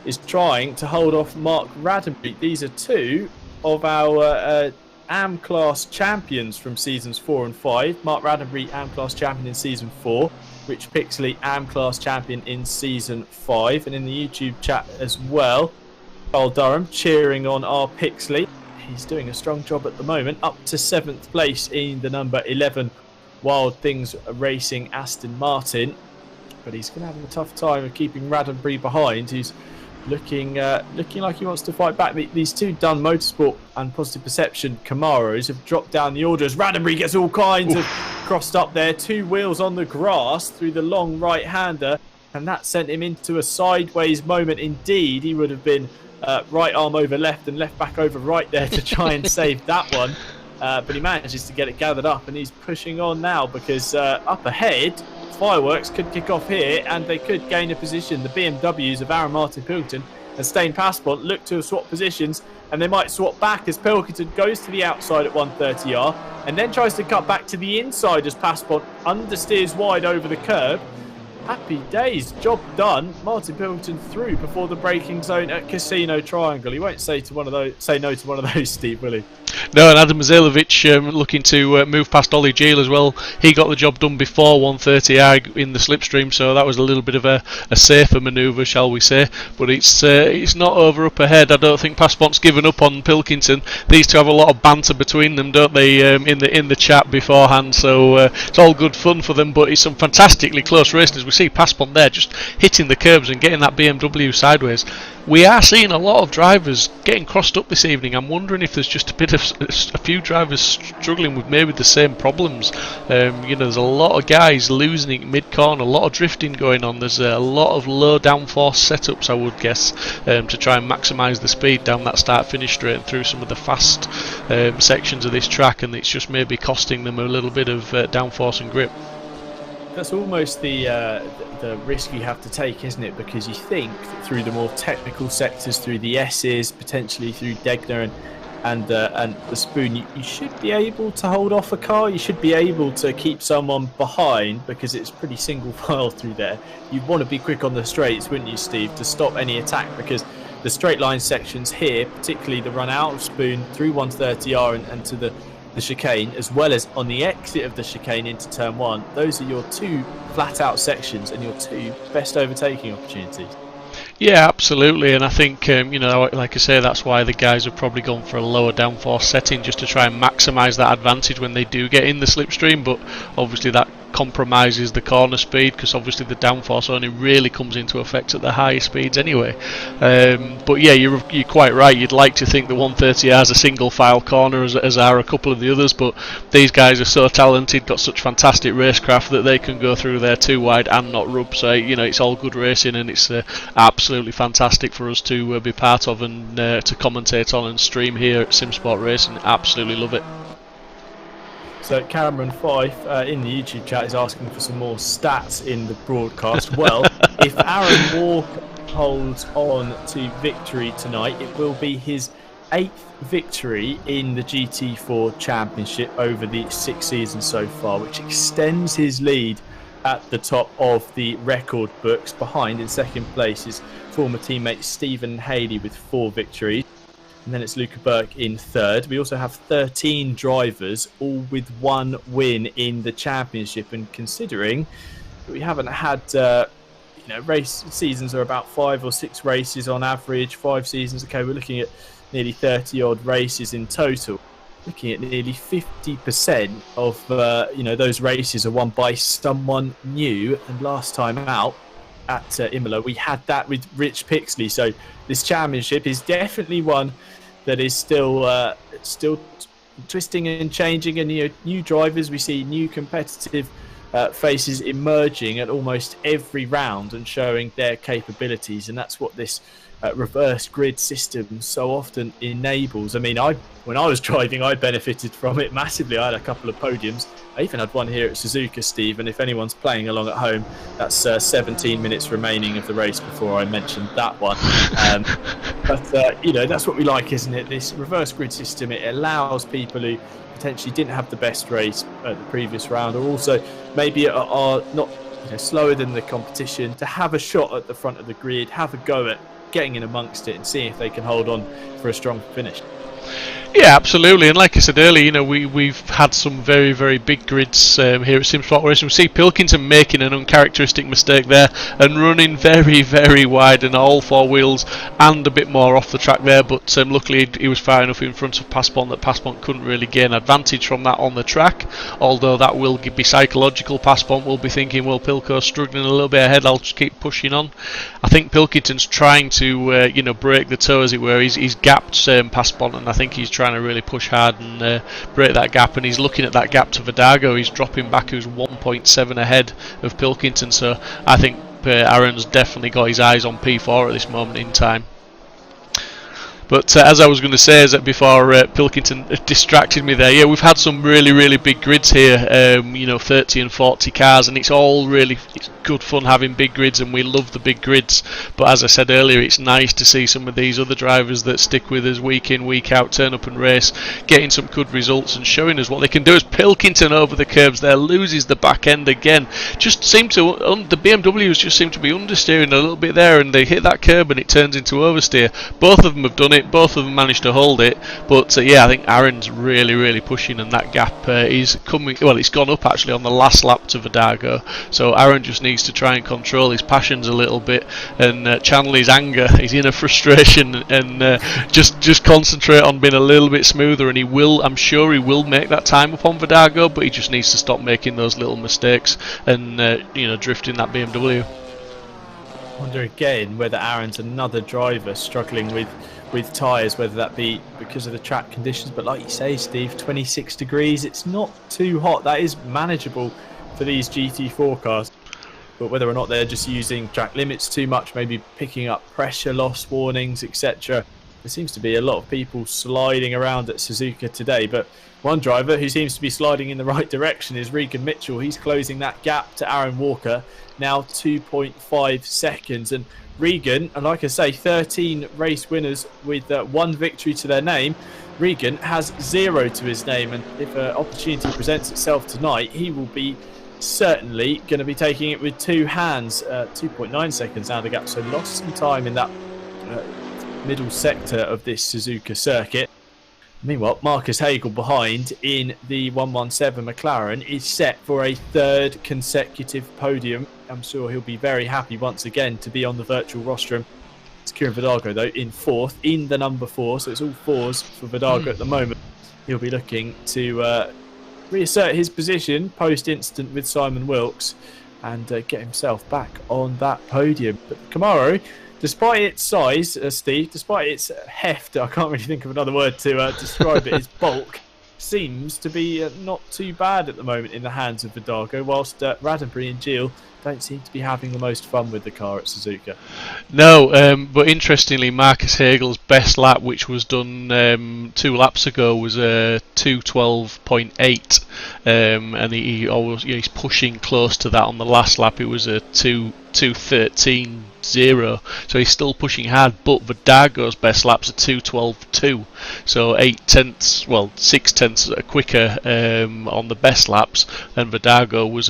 is trying to hold off 𝗪𝗏𝗏𝗏𝗏. These are two of our AM class champions from seasons 4 and 5. 𝗪𝗏𝗏𝗏𝗏, AM class champion in season 4. 𝗏𝗏𝗏𝗏𝗏, AM class champion in season 5. And in the YouTube chat as well, Carl Durham cheering on 𝗪𝗏𝗏𝗏𝗏. He's doing a strong job at the moment, up to 7th place in the number 11 Wild Things Racing Aston Martin. But he's going to have a tough time of keeping 𝗏𝗏𝗏𝗏𝗏 behind, who's looking like he wants to fight back. These two Dun Motorsport and Positive Perception Camaros have dropped down the order as 𝗏𝗏𝗏𝗏𝗏 gets all kinds of crossed up there. 2 wheels on the grass through the long right-hander, and that sent him into a sideways moment indeed. He would have been right arm over left and left back over right there to try and save that one. But he manages to get it gathered up, and he's pushing on now because up ahead, fireworks could kick off here and they could gain a position. The BMWs of Aaron Martin-Pilkington and Stijn Paspoort look to swap positions, and they might swap back as Pilkington goes to the outside at 130R and then tries to cut back to the inside as Paspoort understeers wide over the curb. Happy days, job done. Martin-Pilkington through before the braking zone at Casino Triangle. He won't say no to one of those, Steve, will he? No, and 𝗏𝗏𝗏𝗏𝗏, looking to move past 𝗪𝗏𝗏𝗏𝗏𝗏 as well. He got the job done before 130R in the slipstream, so that was a little bit of a safer manoeuvre, shall we say. But it's not over up ahead. I don't think Passport's given up on Pilkington. These two have a lot of banter between them, don't they, in the chat beforehand, so it's all good fun for them, but it's some fantastically close racing as we see Passport there just hitting the curbs and getting that BMW sideways. We are seeing a lot of drivers getting crossed up this evening. I'm wondering if there's just a few drivers struggling with maybe the same problems. There's a lot of guys losing it mid-corner, a lot of drifting going on. There's a lot of low downforce setups, I would guess, to try and maximise the speed down that start-finish straight and through some of the fast sections of this track, and it's just maybe costing them a little bit of downforce and grip. That's almost the risk you have to take, isn't it? Because you think that through the more technical sectors, through the S's, potentially through 𝗏𝗏𝗏𝗏 and the Spoon, you should be able to hold off a car. You should be able to keep someone behind because it's pretty single file through there. You'd want to be quick on the straights, wouldn't you, Steve, to stop any attack, because the straight line sections here, particularly the run out of Spoon through 130R and to the chicane, as well as on the exit of the chicane into turn 1, those are your 2 flat out sections and your 2 best overtaking opportunities. Yeah, absolutely, and I think like I say, that's why the guys have probably gone for a lower downforce setting, just to try and maximise that advantage when they do get in the slipstream. But obviously that compromises the corner speed, because obviously the downforce only really comes into effect at the higher speeds anyway. But yeah, you're quite right. You'd like to think the 130R is a single file corner, as are a couple of the others, but these guys are so talented, got such fantastic racecraft, that they can go through there too wide and not rub. So it's all good racing, and it's absolutely fantastic for us to be part of and to commentate on and stream here at Simsport Racing. Absolutely love it. So Cameron Fife in the YouTube chat is asking for some more stats in the broadcast. Well, if Aaron Walker holds on to victory tonight, it will be his 8th victory in the GT4 Championship over the 6 seasons so far, which extends his lead at the top of the record books. Behind in second place is former teammate Stephen Haley with 4 victories. And then it's Luca Burke in third. We also have 13 drivers, all with 1 win in the championship. And considering we haven't had, race seasons are about 5 or 6 races on average. 5 seasons, okay, we're looking at nearly 30 odd races in total. Looking at nearly 50% of those races are won by someone new. And last time out at Imola, we had that with 𝗏𝗏𝗏𝗏𝗏. So this championship is definitely one that is still twisting and changing, and new drivers. We see new competitive faces emerging at almost every round and showing their capabilities, and that's what this reverse grid system so often enables. I mean, when I was driving, I benefited from it massively. I had a couple of podiums. I even had one here at Suzuka, Steve, and if anyone's playing along at home, that's 17 minutes remaining of the race before I mentioned that one. But you know, that's what we like, isn't it? This reverse grid system, it allows people who potentially didn't have the best race at the previous round, or also maybe are not, you know, slower than the competition, to have a shot at the front of the grid, have a go at getting in amongst it and seeing if they can hold on for a strong finish. Yeah, absolutely. And like I said earlier, you know, we've had some very, very big grids here at Simsport Racing. We see Pilkington making an uncharacteristic mistake there and running very, very wide and all four wheels and a bit more off the track there. But luckily he was far enough in front of 𝗏𝗏𝗏 that 𝗏𝗏𝗏 couldn't really gain advantage from that on the track. Although that will be psychological. 𝗏𝗏𝗏 will be thinking, well, Pilco's struggling a little bit ahead, I'll just keep pushing on. I think Pilkington's trying to, you know, break the toe, as it were. He's gapped 𝗏𝗏𝗏, and I think he's trying to really push hard and break that gap, and he's looking at that gap to 𝗏𝗏𝗏𝗏. He's dropping back, who's 1.7 ahead of Pilkington, so I think Aaron's definitely got his eyes on P4 at this moment in time. But as I was going to say, is that before Pilkington distracted me there, yeah, we've had some really, really big grids here, you know, 30 and 40 cars, and it's good fun having big grids, and we love the big grids. But as I said earlier, it's nice to see some of these other drivers that stick with us week in, week out, turn up and race, getting some good results and showing us what they can do. As Pilkington over the curbs there loses the back end again, just seemed to the BMWs just seem to be understeering a little bit there, and they hit that curb and it turns into oversteer. Both of them have done it. Both of them managed to hold it, but yeah, I think Aaron's really, really pushing, and that gap is coming. Well, it's gone up actually on the last lap to 𝗏𝗏𝗏𝗏. So Aaron just needs to try and control his passions a little bit and channel his anger, his inner frustration, and just concentrate on being a little bit smoother. And he will. I'm sure he will make that time up on 𝗏𝗏𝗏𝗏, but he just needs to stop making those little mistakes and you know, drifting that BMW. I wonder again whether Aaron's another driver struggling with tyres, whether that be because of the track conditions. But like you say, Steve, 26 degrees, it's not too hot. That is manageable for these GT4 cars. But whether or not they're just using track limits too much, maybe picking up pressure loss warnings, etc. There seems to be a lot of people sliding around at Suzuka today. But one driver who seems to be sliding in the right direction is 𝗏𝗏𝗏𝗏𝗏. He's closing that gap to Aaron Walker, now 2.5 seconds. And Regan, and like I say, 13 race winners with one victory to their name. Regan has 0 to his name, and if an opportunity presents itself tonight, he will be certainly going to be taking it with two hands. 2.9 seconds now the gap, so lost some time in that middle sector of this Suzuka circuit. Meanwhile, Marcus Hagel behind in the 117 McLaren is set for a 3rd consecutive podium. I'm sure he'll be very happy once again to be on the virtual rostrum. It's 𝗬𝗏𝗏𝗏𝗏 though in 4th, in the number 4, so it's all 4s for 𝗏𝗏𝗏𝗏 at the moment. He'll be looking to reassert his position post-incident with Simon Wilkes and get himself back on that podium. But Camaro, despite its size, Steve, despite its heft, I can't really think of another word to describe it, its bulk, seems to be not too bad at the moment in the hands of 𝗏𝗏𝗏𝗏, whilst Равенбry and 𝗔𝗓𝗓 don't seem to be having the most fun with the car at Suzuka. No, but interestingly, Marcus Hagel's best lap, which was done 2 laps ago, was 2:12.8, and he's pushing close to that on the last lap. It was a 2:13.0, so he's still pushing hard, but 𝗏𝗏𝗏𝗏's best laps are 2:12.2, so 6/10 quicker on the best laps, and 𝗏𝗏𝗏𝗏 was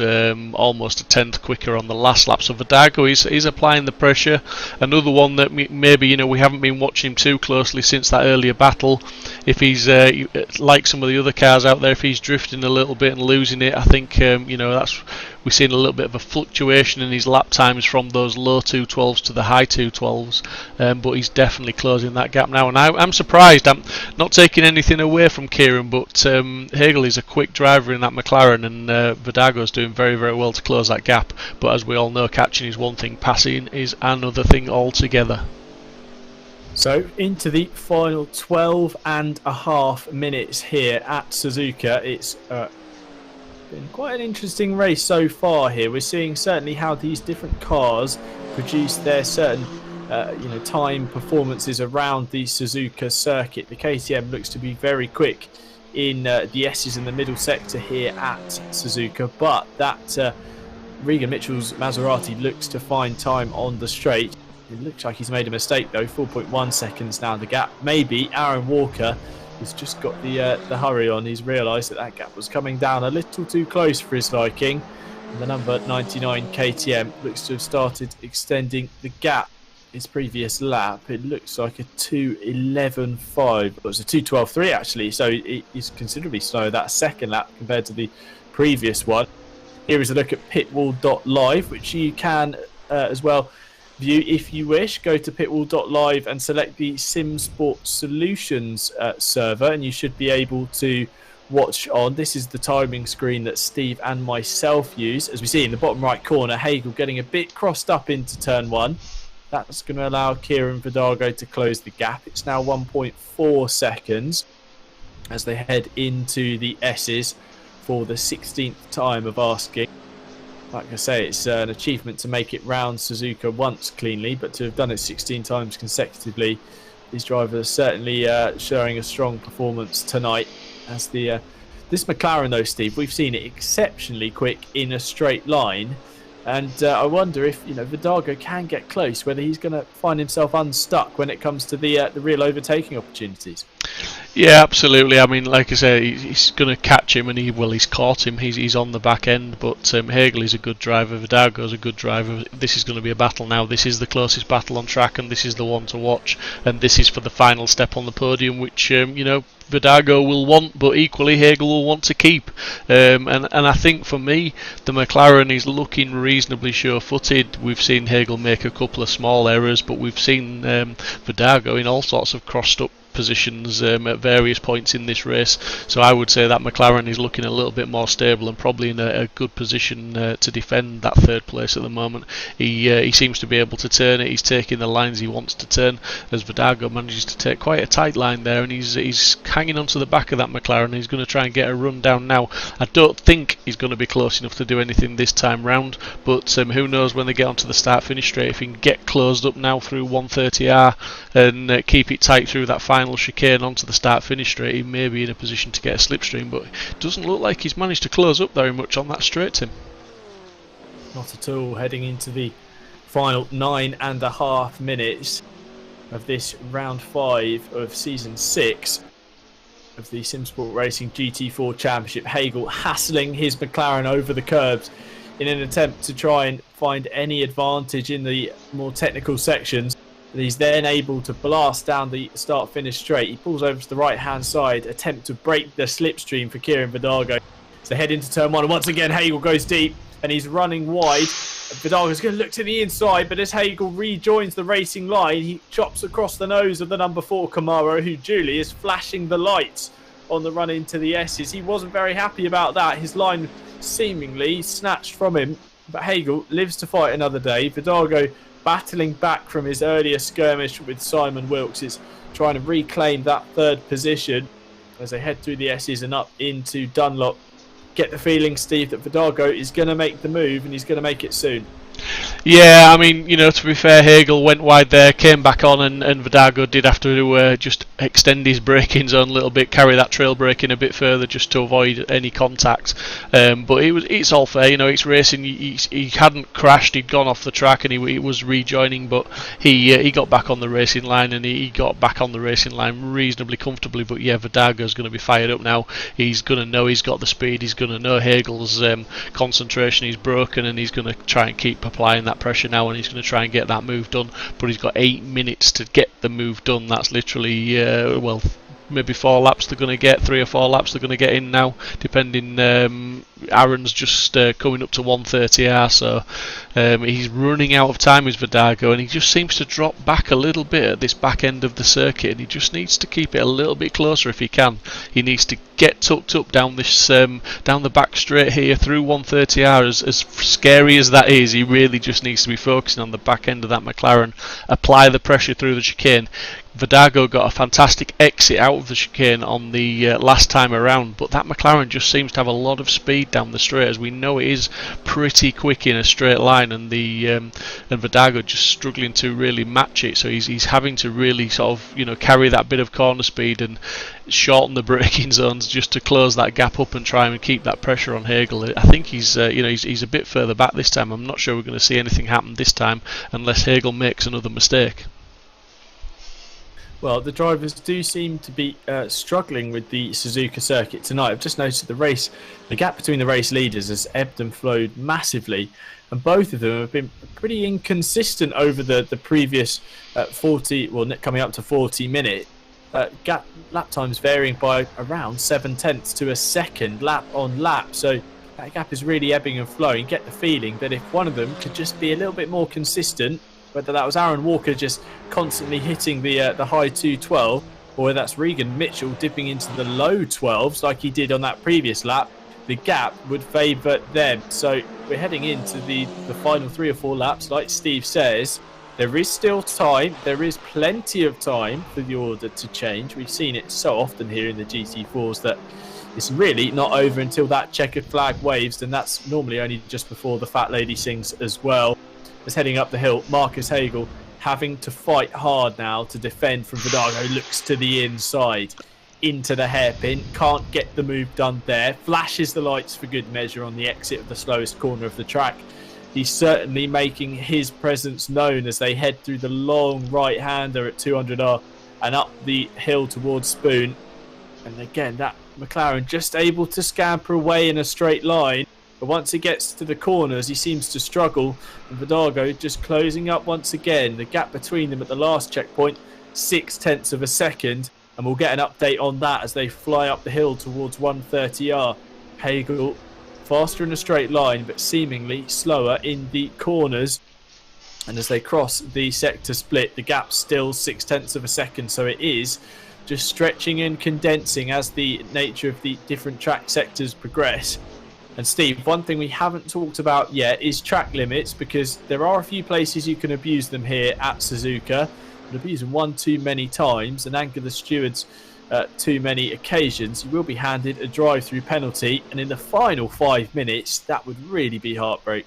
almost a 10th quicker on the last lap. So 𝗏𝗏𝗏𝗏 is applying the pressure. Another one that maybe, you know, we haven't been watching him too closely since that earlier battle. If he's like some of the other cars out there, if he's drifting a little bit and losing it, I think you know, we're seeing a little bit of a fluctuation in his lap times from those low 2:12s to the high 2:12s, but he's definitely closing that gap now, and I'm surprised. I'm not taking anything away from Kieran, but Hagel is a quick driver in that McLaren, and 𝗏𝗏𝗏𝗏𝗏's doing very, very well to close that gap. But as we all know, catching is one thing, passing is another thing altogether. So into the final 12.5 minutes here at Suzuka. It's been quite an interesting race so far here. We're seeing certainly how these different cars produce their certain time performances around the Suzuka circuit. The KTM looks to be very quick in the S's in the middle sector here at Suzuka, but that 𝗬𝗏𝗔𝗦𝗔𝗏𝗔𝗏𝗏 Maserati looks to find time on the straight. It looks like he's made a mistake though. 4.1 seconds now the gap. Maybe Aaron Walker has just got the hurry on. He's realised that gap was coming down a little too close for his liking. And the number 99 KTM looks to have started extending the gap. His previous lap, it looks like a 2:11.5. It was a 2:12.3 actually, so he's considerably slower that second lap compared to the previous one. Here is a look at pitwall.live, which you can as well view if you wish. Go to pitwall.live and select the Simsport Solutions server, and you should be able to watch on. This is the timing screen that Steve and myself use. As we see in the bottom right corner, Hagel getting a bit crossed up into turn 1. That's going to allow 𝗪𝗏𝗏𝗏𝗏 to close the gap. It's now 1.4 seconds as they head into the S's for the 16th time of asking. Like I say, it's an achievement to make it round Suzuka once cleanly, but to have done it 16 times consecutively, these drivers are certainly showing a strong performance tonight. As this McLaren though, Steve, we've seen it exceptionally quick in a straight line. And I wonder if 𝗧𝗏𝗏𝗏𝗏 can get close, whether he's going to find himself unstuck when it comes to the real overtaking opportunities. Yeah, absolutely. I mean, like I say, he's going to catch him, and he's caught him. He's on the back end, but Hagel is a good driver. 𝗧𝗏𝗏𝗏 is a good driver. This is going to be a battle now. This is the closest battle on track, and this is the one to watch. And this is for the final step on the podium, which 𝗧𝗏𝗏𝗏𝗏 will want, but equally Hagel will want to keep. And I think for me, the McLaren is looking reasonably sure-footed. We've seen Hagel make a couple of small errors, but we've seen 𝗧𝗏𝗏𝗏𝗏 in all sorts of crossed-up positions at various points in this race, so I would say that McLaren is looking a little bit more stable and probably in a good position to defend that third place at the moment. He seems to be able to turn it. He's taking the lines he wants to turn, as 𝗧𝗏𝗏𝗏𝗏 manages to take quite a tight line there, and he's hanging onto the back of that McLaren. He's going to try and get a run down now. I don't think he's going to be close enough to do anything this time round, but who knows when they get onto the start-finish straight. If he can get closed up now through 130R and keep it tight through that final chicane onto the start-finish straight, he may be in a position to get a slipstream, but it doesn't look like he's managed to close up very much on that straight, Tim. Not at all. Heading into the final 9.5 minutes of this round 5 of season 6 of the Simsport Racing GT4 Championship. Hagel hassling his McLaren over the curbs in an attempt to try and find any advantage in the more technical sections. He's then able to blast down the start-finish straight. He pulls over to the right-hand side, attempt to break the slipstream for 𝗪𝗏𝗏𝗏𝗏𝗏. So head into turn 1, and once again Hagel goes deep, and he's running wide. 𝗧𝗏𝗏𝗏𝗏𝗏's going to look to the inside, but as Hagel rejoins the racing line, he chops across the nose of the number 4 Camaro, who duly is flashing the lights on the run into the S's. He wasn't very happy about that. His line seemingly snatched from him, but Hagel lives to fight another day. 𝗧𝗏𝗏𝗏𝗏 battling back from his earlier skirmish with Simon Wilkes, is trying to reclaim that third position as they head through the S's and up into Dunlop. Get the feeling, Steve, that 𝗧𝗏𝗏𝗏𝗏 is going to make the move, and he's going to make it soon. Yeah, I mean, to be fair, Hagel went wide there, came back on, and 𝗧𝗏𝗏𝗏𝗏 did have to just extend his braking zone a little bit, carry that trail braking a bit further just to avoid any contact. But it's all fair, it's racing. He hadn't crashed, he'd gone off the track, and he was rejoining, but he got back on the racing line, and he got back on the racing line reasonably comfortably. But yeah, 𝗧𝗏𝗏𝗏𝗏's going to be fired up now. He's going to know he's got the speed, he's going to know Hagel's concentration is broken, and he's going to try and keep applying that pressure now, and he's going to try and get that move done. But he's got 8 minutes to get the move done. That's literally maybe 4 laps they're going to get, 3 or 4 laps they're going to get in now, depending. Aaron's just coming up to 130R, so he's running out of time with 𝗧𝗏𝗏𝗏𝗏, and he just seems to drop back a little bit at this back end of the circuit, and he just needs to keep it a little bit closer if he can. He needs to get tucked up down this down the back straight here through 130R. As scary as that is, he really just needs to be focusing on the back end of that McLaren, apply the pressure through the chicane, 𝗪𝗏𝗏 got a fantastic exit out of the chicane on the last time around, but that McLaren just seems to have a lot of speed down the straight, as we know it is pretty quick in a straight line, and 𝗪𝗏𝗏 just struggling to really match it. So he's having to really sort of carry that bit of corner speed and shorten the braking zones just to close that gap up and try and keep that pressure on Hagel. I think he's a bit further back this time. I'm not sure we're going to see anything happen this time unless Hagel makes another mistake. Well, the drivers do seem to be struggling with the Suzuka circuit tonight. I've just noticed the gap between the race leaders has ebbed and flowed massively, and both of them have been pretty inconsistent over the previous 40, well, coming up to 40 minutes. Lap times varying by around 0.7 to a second lap on lap. So that gap is really ebbing and flowing. Get the feeling that if one of them could just be a little bit more consistent, whether that was Aaron Walker just constantly hitting the high 212, or whether that's 𝗏𝗏𝗏𝗏 dipping into the low 12s like he did on that previous lap, the gap would favour them. So we're heading into the final 3 or 4 laps. Like Steve says, there is still time. There is plenty of time for the order to change. We've seen it so often here in the GT4s that it's really not over until that checkered flag waves, and that's normally only just before the fat lady sings as well. As heading up the hill, Marcus Hagel having to fight hard now to defend from 𝗪𝗏𝗏. Looks to the inside, into the hairpin, can't get the move done there. Flashes the lights for good measure on the exit of the slowest corner of the track. He's certainly making his presence known as they head through the long right-hander at 200R and up the hill towards Spoon. And again, that McLaren just able to scamper away in a straight line. But once he gets to the corners, he seems to struggle. And 𝗪𝗏𝗏 just closing up once again. The gap between them at the last checkpoint, 0.6 of a second. And we'll get an update on that as they fly up the hill towards 130R. Hagel faster in a straight line, but seemingly slower in the corners. And as they cross the sector split, the gap's still 0.6 of a second. So it is just stretching and condensing as the nature of the different track sectors progress. And Steve, one thing we haven't talked about yet is track limits, because there are a few places you can abuse them here at Suzuka. And abuse them one too many times and anger the stewards too many occasions, you will be handed a drive-through penalty. And in the final 5 minutes, that would really be heartbreak.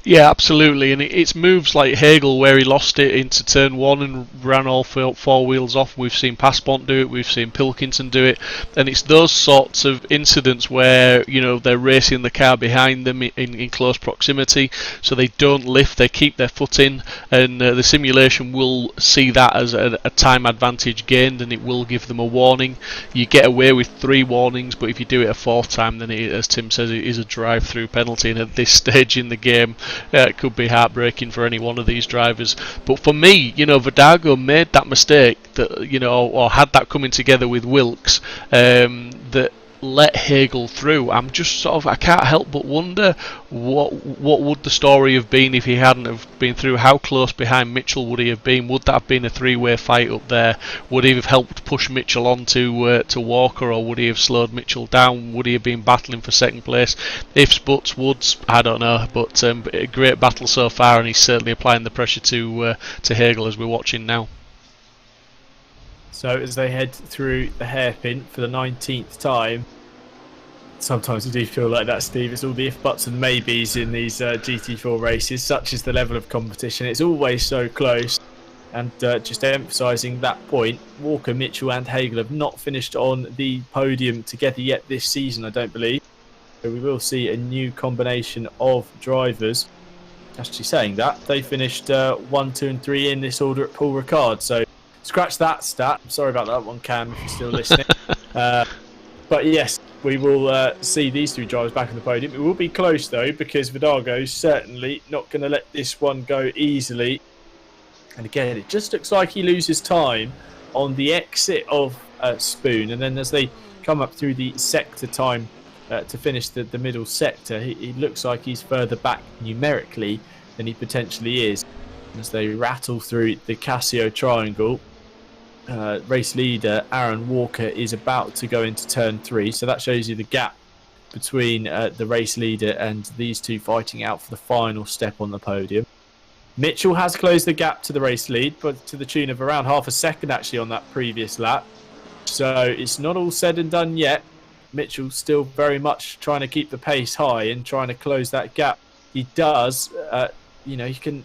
Yeah, absolutely, and it's moves like Hagel where he lost it into turn 1 and ran all 4 wheels off. We've seen Passpont do it, we've seen Pilkington do it, and it's those sorts of incidents where they're racing the car behind them in close proximity, so they don't lift, they keep their foot in, and the simulation will see that as a time advantage gained, and it will give them a warning. You get away with 3 warnings, but if you do it a 4th time, then it, as Tim says, it is a drive-through penalty, and at this stage in the game, it could be heartbreaking for any one of these drivers. But for me, 𝗪𝗏𝗏𝗏 made that mistake that or had that coming together with Wilkes that let Hagel through. I'm just I can't help but wonder what would the story have been if he hadn't have been through. How close behind Mitchell would he have been? Would that have been a 3-way fight up there? Would he have helped push Mitchell on to Walker, or would he have slowed Mitchell down? Would he have been battling for 2nd place? Ifs, buts, woulds, I don't know, but a great battle so far, and he's certainly applying the pressure to Hagel as we're watching now. So as they head through the hairpin for the 19th time, sometimes you do feel like that, Steve. It's all the if, buts and maybes in these GT4 races. Such is the level of competition. It's always so close. And just emphasising that point, Walker, Mitchell and Hagel have not finished on the podium together yet this season, I don't believe. So we will see a new combination of drivers. Actually saying that, they finished 1, 2 and 3 in this order at Paul Ricard. So scratch that stat. I'm sorry about that one, Cam, if you're still listening. But yes, we will see these 3 drivers back on the podium. It will be close though, because 𝗪𝗏𝗏 is certainly not going to let this one go easily. And again, it just looks like he loses time on the exit of Spoon, and then as they come up through the sector time to finish the middle sector, he looks like he's further back numerically than he potentially is. As they rattle through the Casio triangle, race leader Aaron Walker is about to go into turn 3, so that shows you the gap between the race leader and these two fighting out for the final step on the podium. Mitchell has closed the gap to the race lead, but to the tune of around half a second actually on that previous lap. So it's not all said and done yet. Mitchell still very much trying to keep the pace high and trying to close that gap. He does, you can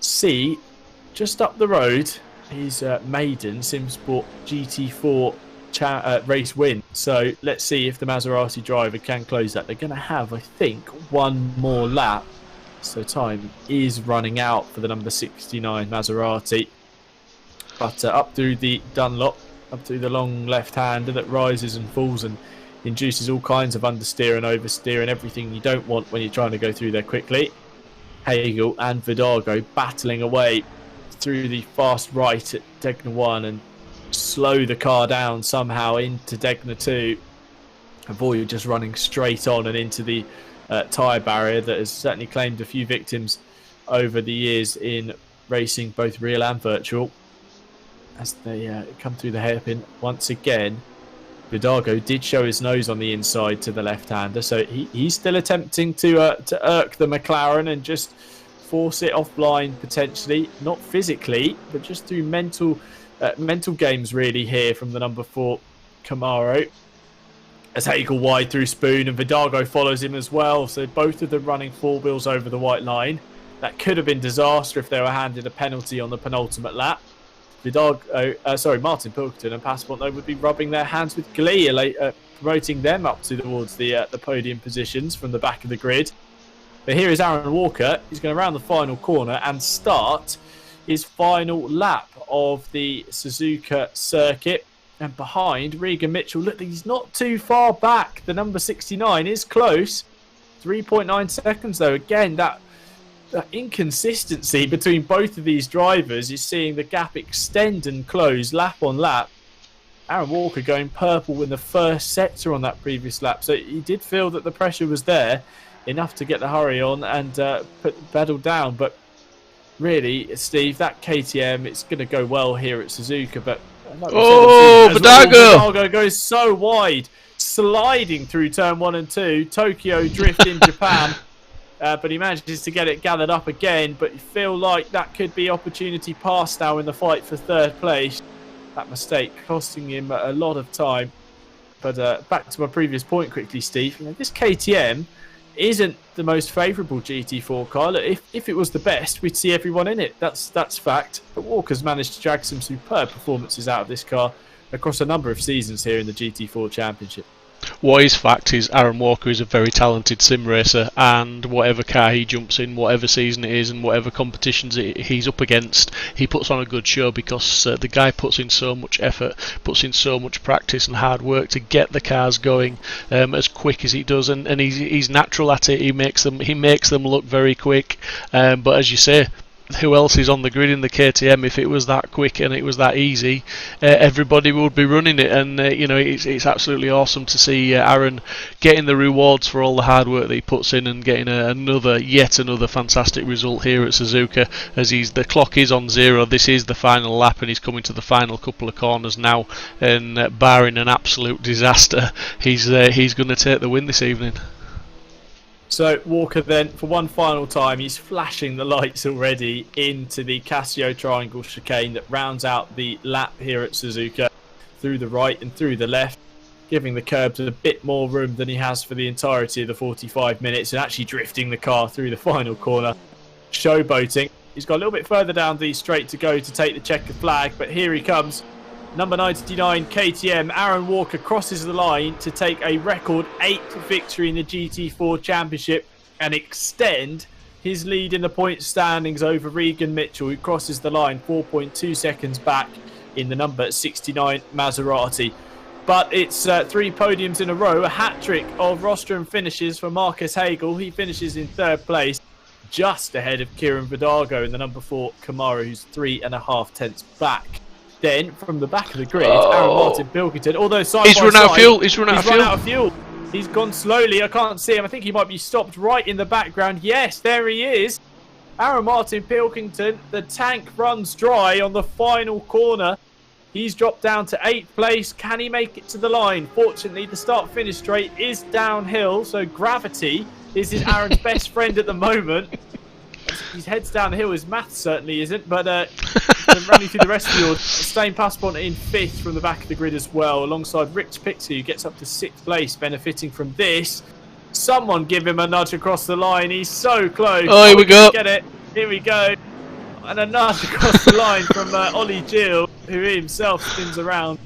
see just up the road his maiden Simsport GT4 race win. So let's see if the Maserati driver can close that. They're going to have, I think, one more lap. So time is running out for the number 69 Maserati. But up through the Dunlop, up through the long left-hander that rises and falls and induces all kinds of understeer and oversteer and everything you don't want when you're trying to go through there quickly. Hagel and 𝗦𝗕𝗏 battling away through the fast right at Degna 1 and slow the car down somehow into Degna 2. Avoid just running straight on and into the tyre barrier that has certainly claimed a few victims over the years in racing, both real and virtual. As they come through the hairpin once again, 𝗦𝗕𝗏 did show his nose on the inside to the left-hander, so he's still attempting to irk the McLaren and just force it offline potentially, not physically, but just through mental games really here from the number 4 Camaro. As Hagel wide through Spoon and 𝗦𝗕𝗏 follows him as well, so both of them running 4 wheels over the white line. That could have been disaster if they were handed a penalty on the penultimate lap. Martin-Pilkington and Passport would be rubbing their hands with glee, promoting them up towards the podium positions from the back of the grid. But here is Aaron Walker. He's going to round the final corner and start his final lap of the Suzuka circuit. And behind, Regan Mitchell, look, he's not too far back. The number 69 is close. 3.9 seconds, though. Again, that inconsistency between both of these drivers is seeing the gap extend and close lap on lap. Aaron Walker going purple in the first sector on that previous lap. So he did feel that the pressure was there enough to get the hurry on and put the pedal down. But really, Steve, that KTM, it's going to go well here at Suzuka. But like 𝗦𝗕𝗏𝗏 goes so wide, sliding through turn 1 and 2. Tokyo drift in Japan. But he manages to get it gathered up again. But you feel like that could be opportunity past now in the fight for third place. That mistake costing him a lot of time. But back to my previous point quickly, Steve. This KTM isn't the most favourable GT4 car. Look, if it was the best, we'd see everyone in it. That's fact. But Walker's managed to drag some superb performances out of this car across a number of seasons here in the GT4 Championship. What is fact is Aaron Walker is a very talented sim racer, and whatever car he jumps in, whatever season it is and whatever competitions he's up against, he puts on a good show because the guy puts in so much effort, puts in so much practice and hard work to get the cars going as quick as he does, and he's natural at it. He makes them look very quick, but as you say, who else is on the grid in the KTM? If it was that quick and it was that easy, everybody would be running it. And it's absolutely awesome to see Aaron getting the rewards for all the hard work that he puts in and getting yet another fantastic result here at Suzuka. As the clock is on 0, this is the final lap, and he's coming to the final couple of corners now. And barring an absolute disaster, he's going to take the win this evening. So Walker then, for one final time, he's flashing the lights already into the Casio triangle chicane that rounds out the lap here at Suzuka through the right and through the left, giving the curbs a bit more room than he has for the entirety of the 45 minutes and actually drifting the car through the final corner. Showboating. He's got a little bit further down the straight to go to take the checkered flag, but here he comes. Number 99 KTM, Aaron Walker crosses the line to take a record 8th victory in the GT4 Championship and extend his lead in the point standings over Regan Mitchell, who crosses the line 4.2 seconds back in the number 69 Maserati. But it's 3 podiums in a row, a hat-trick of rostrum finishes for Marcus Hagel. He finishes in 3rd place, just ahead of Kieran 𝗦𝗕𝗏𝗏 in the number 4 Camaro, who's 3.5 tenths back. Then, from the back of the grid, Aaron Martin-Pilkington, although he's run out of fuel. He's gone slowly. I can't see him. I think he might be stopped right in the background. Yes, there he is. Aaron Martin-Pilkington, the tank runs dry on the final corner. He's dropped down to 8th place. Can he make it to the line? Fortunately, the start-finish straight is downhill, so gravity is Aaron's best friend at the moment. his head's down the hill. His maths certainly isn't, but running through the rest of the order, 𝗬𝗏𝗡𝗧 in 5th from the back of the grid as well, alongside 𝗪𝗞𝗘𝗧, who gets up to 6th place, benefiting from this. Someone give him a nudge across the line. He's so close. Oh, here we go. Get it. Here we go. And a nudge across the line from 𝗬𝗪𝗔𝗟𝗘𝗏, who himself spins around.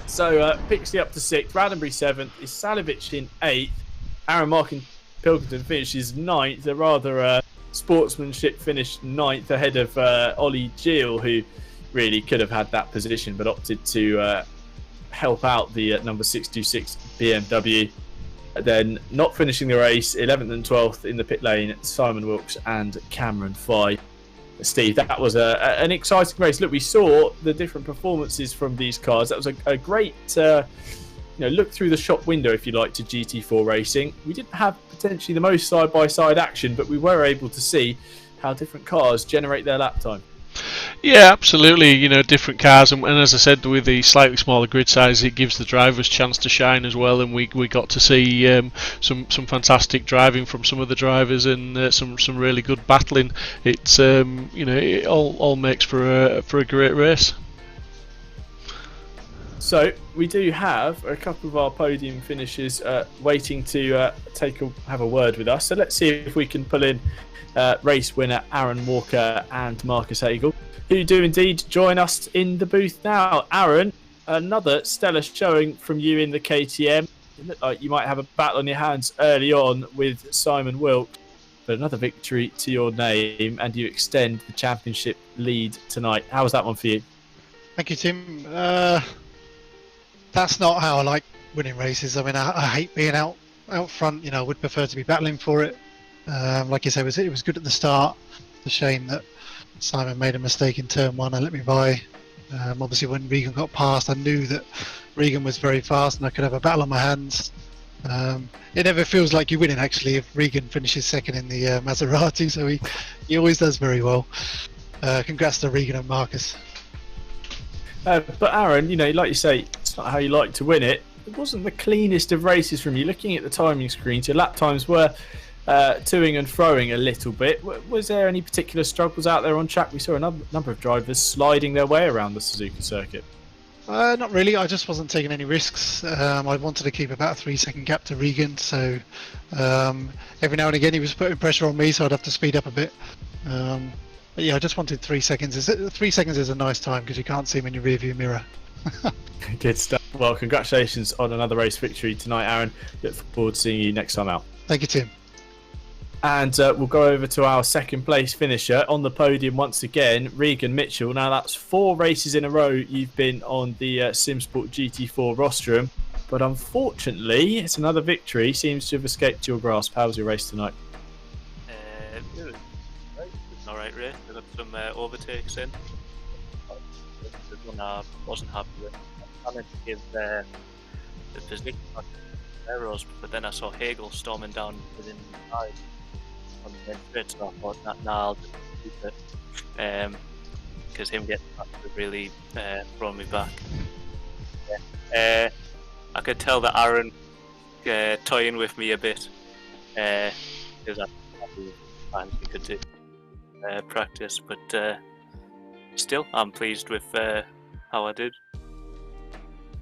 So Pixley up to 6th, Rattenbury 7th, 𝗬𝗏𝗡𝗧 in 8th. Aaron Martin-Pilkington finishes 9th, a rather sportsmanship finish 9th ahead of 𝗬𝗪𝗔𝗟𝗘𝗏, who really could have had that position but opted to help out the number 626 BMW. Then not finishing the race, 11th and 12th in the pit lane, Simon Wilkes and Cameron Fye. Steve, that was an exciting race. Look, we saw the different performances from these cars. That was a great look through the shop window, if you like, to GT4 racing. We didn't have potentially the most side-by-side action, but we were able to see how different cars generate their lap time. Yeah, absolutely. Different cars, and as I said, with the slightly smaller grid size, it gives the drivers chance to shine as well. And we got to see some fantastic driving from some of the drivers, and some really good battling. It's it all makes for a great race. So we do have a couple of our podium finishers waiting to have a word with us. So let's see if we can pull in race winner Aaron Walker and Marcus Hagel, who do indeed join us in the booth now. Aaron, another stellar showing from you in the KTM. It looked like you might have a battle on your hands early on with Simon Wilkes, but another victory to your name, and you extend the championship lead tonight. How was that one for you? Thank you, Tim. That's not how I like winning races. I mean, I hate being out front. I would prefer to be battling for it. Like you say, it was good at the start. It's a shame that Simon made a mistake in turn 1 and let me by. Obviously, when Regan got past, I knew that Regan was very fast and I could have a battle on my hands. It never feels like you're winning, actually, if Regan finishes second in the Maserati, so he always does very well. Congrats to Regan and Marcus. But Aaron, like you say, it's not how you like to win it. It wasn't the cleanest of races from you. Looking at the timing screens, your lap times were toing and froing a little bit. Was there any particular struggles out there on track? We saw a number of drivers sliding their way around the Suzuka circuit. Not really. I just wasn't taking any risks. I wanted to keep about a 3-second gap to Regan, so every now and again he was putting pressure on me, so I'd have to speed up a bit. But yeah, I just wanted 3 seconds. 3 seconds is a nice time because you can't see him in your rearview mirror. Good stuff. Well, congratulations on another race victory tonight, Aaron. Look forward to seeing you next time out. Thank you, Tim. And we'll go over to our second place finisher on the podium once again, Regan Mitchell. Now that's 4 races in a row you've been on the Simsport GT4 rostrum, but unfortunately it's another victory seems to have escaped your grasp. How was your race tonight? It was an alright race. I got some overtakes in. The one I wasn't happy with. I managed to give the position errors, but then I saw Hagel storming down within 5 on the straight, so I thought, nah, I'll just keep it. Because him getting back would really thrown me back. I could tell that Aaron toying with me a bit, because I'm happy with the times we could do practice, but still, I'm pleased with how I did.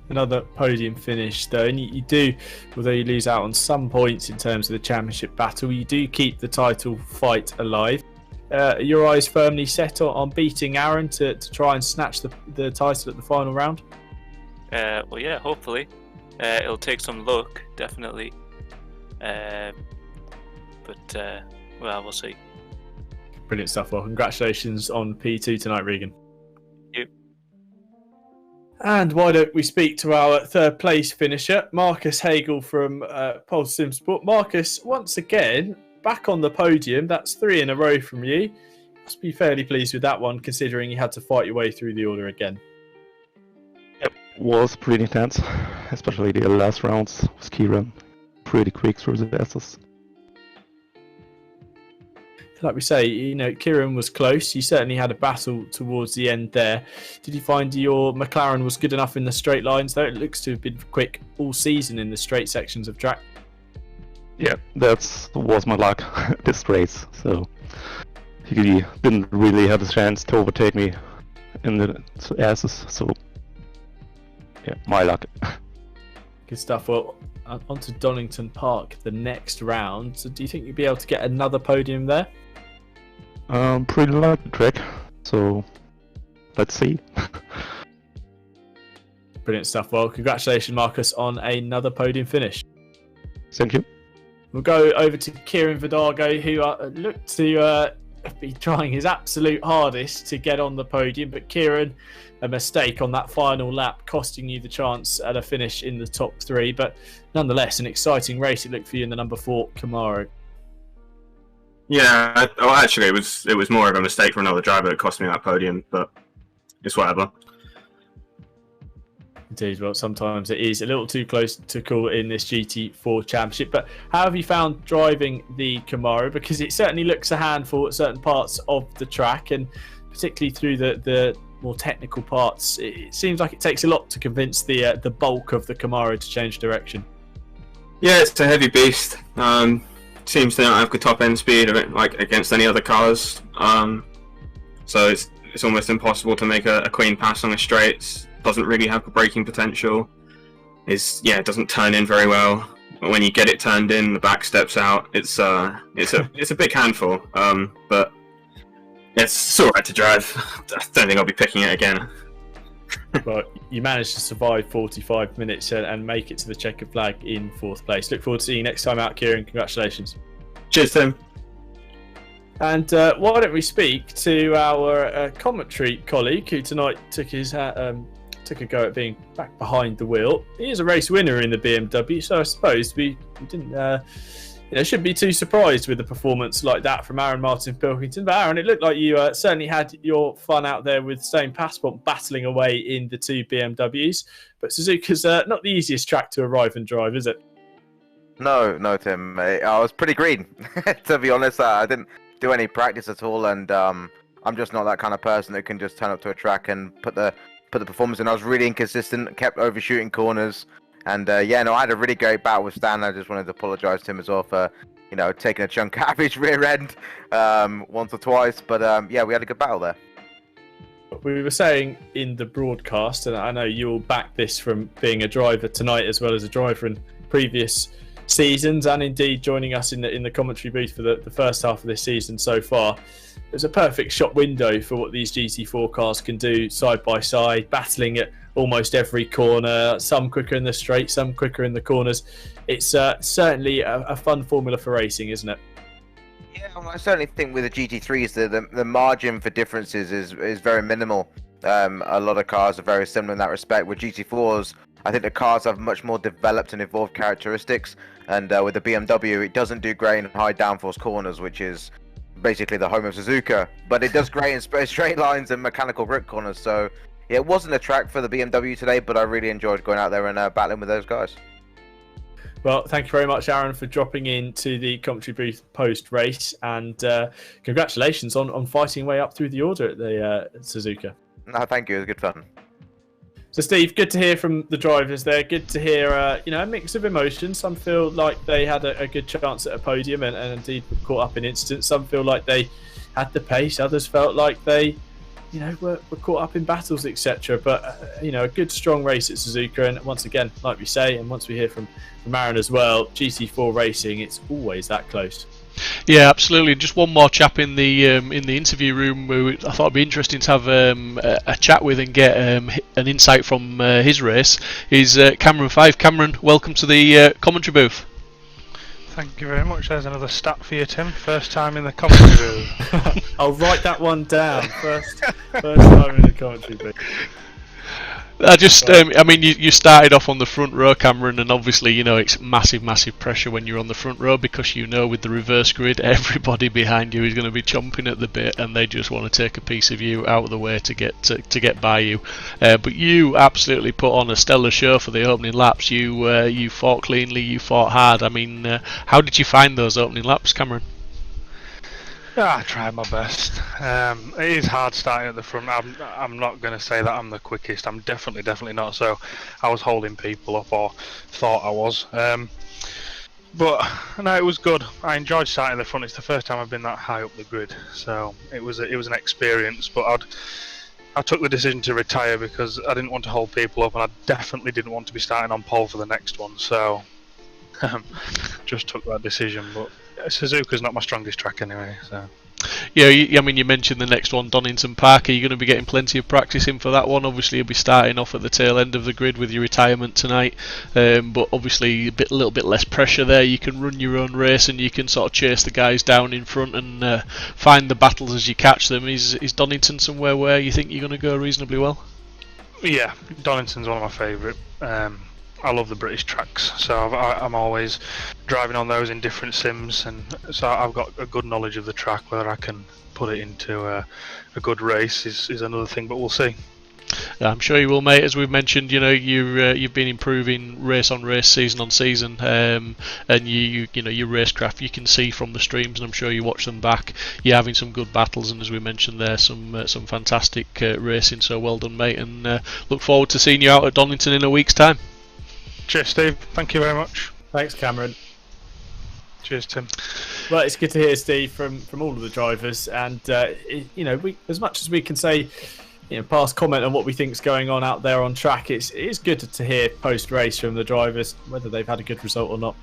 Another podium finish though, and you do, although you lose out on some points in terms of the championship battle, you do keep the title fight alive. Your eyes firmly set on beating Aaron to try and snatch the title at the final round? Well, yeah, hopefully. It'll take some luck, definitely. But well, we'll see. Brilliant stuff. Well, congratulations on P2 tonight, Regan. Thank you. And why don't we speak to our third place finisher, Marcus Hagel from Pulse Simsport. Marcus, once again, back on the podium. That's 3 in a row from you. Must be fairly pleased with that one, considering you had to fight your way through the order again. It was pretty intense, especially the last rounds with Kieran. Pretty quick through the S's. Like we say, Kieran was close. You certainly had a battle towards the end there. Did you find your McLaren was good enough in the straight lines, though? It looks to have been quick all season in the straight sections of track. Yeah, that was my luck this race. So he didn't really have a chance to overtake me in the S's. So yeah, my luck. Good stuff. Well, on to Donington Park, the next round. So do you think you'll be able to get another podium there? Pretty like the track, so let's see. Brilliant stuff. Well, congratulations, Marcus, on another podium finish. Thank you. We'll go over to 𝗬𝗓𝗏𝗏, who looked to be trying his absolute hardest to get on the podium, but Kieran, a mistake on that final lap, costing you the chance at a finish in the top 3. But nonetheless, an exciting race it looked for you in the number 4 𝗪𝗏𝗏. Yeah, well, actually, it was more of a mistake for another driver that cost me that podium, but it's whatever. Indeed, well, sometimes it is a little too close to call in this GT4 Championship. But how have you found driving the 𝗪𝗏𝗏? Because it certainly looks a handful at certain parts of the track, and particularly through the more technical parts, it seems like it takes a lot to convince the bulk of the 𝗪𝗏𝗏 to change direction. Yeah, it's a heavy beast. Seems to not have good top end speed like against any other cars. So it's almost impossible to make a clean pass on the straights. Doesn't really have the braking potential. It doesn't turn in very well. But when you get it turned in, the back steps out. It's a big handful. But it's alright to drive. I don't think I'll be picking it again. But you managed to survive 45 minutes and make it to the checkered flag in 4th place. Look forward to seeing you next time out, Kieran. Congratulations. Cheers, Tim. And why don't we speak to our commentary colleague, who tonight took a go at being back behind the wheel. He is a race winner in the BMW, so I suppose we didn't shouldn't be too surprised with a performance like that from Aaron Martin-Pilkington. But Aaron, it looked like you certainly had your fun out there with Stone Passport battling away in the 2 BMWs. But Suzuka's not the easiest track to arrive and drive, is it? No, Tim. I was pretty green, to be honest. I didn't do any practice at all, and I'm just not that kind of person that can just turn up to a track and put the performance in. I was really inconsistent, kept overshooting corners, and I had a really great battle with Stan. I just wanted to apologise to him as well for, taking a chunk out of his rear end once or twice. But we had a good battle there. We were saying in the broadcast, and I know you'll back this from being a driver tonight as well as a driver in previous seasons, and indeed joining us in the commentary booth for the first half of this season so far. There's a perfect shot window for what these GT4 cars can do side by side, battling at almost every corner, some quicker in the straight, some quicker in the corners. It's certainly a fun formula for racing, isn't it? Yeah, well, I certainly think with the GT3s, the margin for differences is very minimal. A lot of cars are very similar in that respect. With GT4s, I think the cars have much more developed and evolved characteristics, and with the BMW, it doesn't do great in high downforce corners, which is basically the home of Suzuka, but it does great in straight lines and mechanical grip corners. So yeah, it wasn't a track for the BMW today, but I really enjoyed going out there and battling with those guys. Well, thank you very much, Aaron, for dropping into the commentary booth post-race, and congratulations on fighting way up through the order at the Suzuka. No, thank you. It was good fun. So, Steve, good to hear from the drivers there. Good to hear, a mix of emotions. Some feel like they had a good chance at a podium and indeed were caught up in incidents. Some feel like they had the pace. Others felt like they, were caught up in battles, etc. But, a good, strong race at Suzuka. And once again, like we say, and once we hear from Aaron as well, GT4 racing, it's always that close. Yeah, absolutely. Just one more chap in the interview room who I thought it'd be interesting to have a chat with and get an insight from his race is Cameron 5. Cameron, welcome to the commentary booth. Thank you very much. There's another stat for you, Tim. First time in the commentary booth. I'll write that one down. First time in the commentary booth. You started off on the front row, Cameron, and obviously, it's massive pressure when you're on the front row because with the reverse grid, everybody behind you is going to be chomping at the bit, and they just want to take a piece of you out of the way to get by you. But you absolutely put on a stellar show for the opening laps. You fought cleanly, you fought hard. How did you find those opening laps, Cameron? Yeah, I tried my best. It is hard starting at the front. I'm not going to say that I'm the quickest. I'm definitely not. So I was holding people up, or thought I was. But no, it was good. I enjoyed starting at the front. It's the first time I've been that high up the grid, so it was an experience. But I took the decision to retire because I didn't want to hold people up, and I definitely didn't want to be starting on pole for the next one. So just took that decision. But Suzuka's not my strongest track anyway. So. Yeah, I mean, you mentioned the next one, Donington Park. Are you going to be getting plenty of practice in for that one? Obviously, you'll be starting off at the tail end of the grid with your retirement tonight, but obviously a little bit less pressure there. You can run your own race and you can sort of chase the guys down in front and find the battles as you catch them. Is Donington somewhere where you think you're going to go reasonably well? Yeah, Donington's one of my favourite. I love the British tracks, so I'm always driving on those in different sims, and so I've got a good knowledge of the track. Whether I can put it into a good race is another thing, but we'll see. I'm sure you will, mate. As we've mentioned, you've been improving race on race, season on season, and your racecraft you can see from the streams, and I'm sure you watch them back. You're having some good battles, and as we mentioned there, some fantastic racing. So well done, mate, and look forward to seeing you out at Donington in a week's time. Cheers, Steve. Thank you very much. Thanks, Cameron. Cheers, Tim. Well, it's good to hear, Steve, from all of the drivers, and we, as much as we can say, pass comment on what we think's going on out there on track, it is good to hear post race from the drivers whether they've had a good result or not.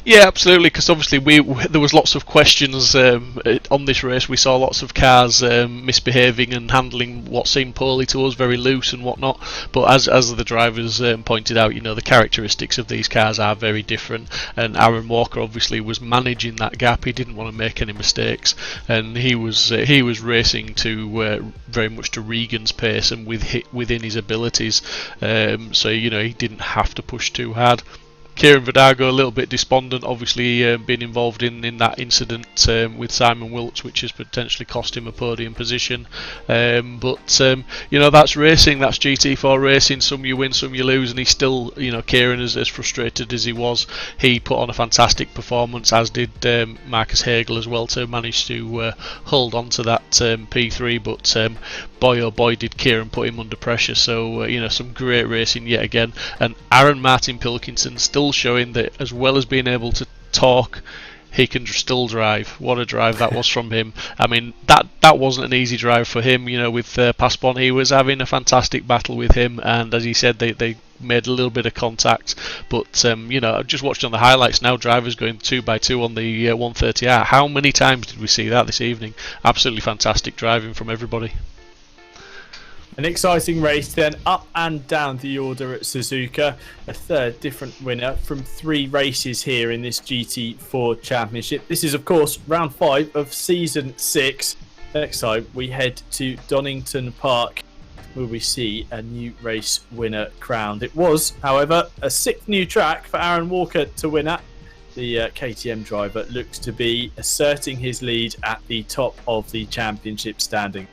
Yeah, absolutely, because obviously there was lots of questions on this race. We saw lots of cars misbehaving and handling what seemed poorly to us, very loose and whatnot. But as the drivers pointed out, the characteristics of these cars are very different. And Aaron Walker obviously was managing that gap. He didn't want to make any mistakes, and he was racing to very much to Regan's pace and within his abilities. So he didn't have to push too hard. 𝗬𝗓𝗏𝗏 a little bit despondent, obviously being involved in that incident with Simon Wilkes, which has potentially cost him a podium position. But that's racing, that's GT4 racing. Some you win, some you lose, and he's still, Kieran, as frustrated as he was, he put on a fantastic performance, as did Marcus Hagel as well, to manage to hold on to that P3. But boy oh boy did Kieran put him under pressure. So some great racing yet again, and Aaron Martin-Pilkington still showing that as well as being able to talk, he can still drive. What a drive that was from him. I mean, that wasn't an easy drive for him. With Paspon, he was having a fantastic battle with him, and as he said, they made a little bit of contact. But I just watched on the highlights now, drivers going 2x2 on the 130R. How many times did we see that this evening? Absolutely fantastic driving from everybody. An exciting race then, up and down the order at Suzuka. A third different winner from 3 races here in this GT4 Championship. This is, of course, round 5 of season 6. Next time we head to Donington Park, where we see a new race winner crowned. It was, however, a 6th new track for Aaron Walker to win at. The KTM driver looks to be asserting his lead at the top of the championship standing.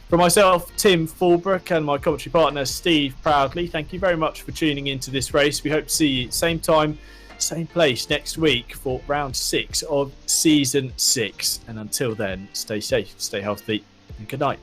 For myself, Tim Fullbrook, and my commentary partner, Steve Proudley, thank you very much for tuning into this race. We hope to see you same time, same place next week for round 6 of season 6. And until then, stay safe, stay healthy, and good night.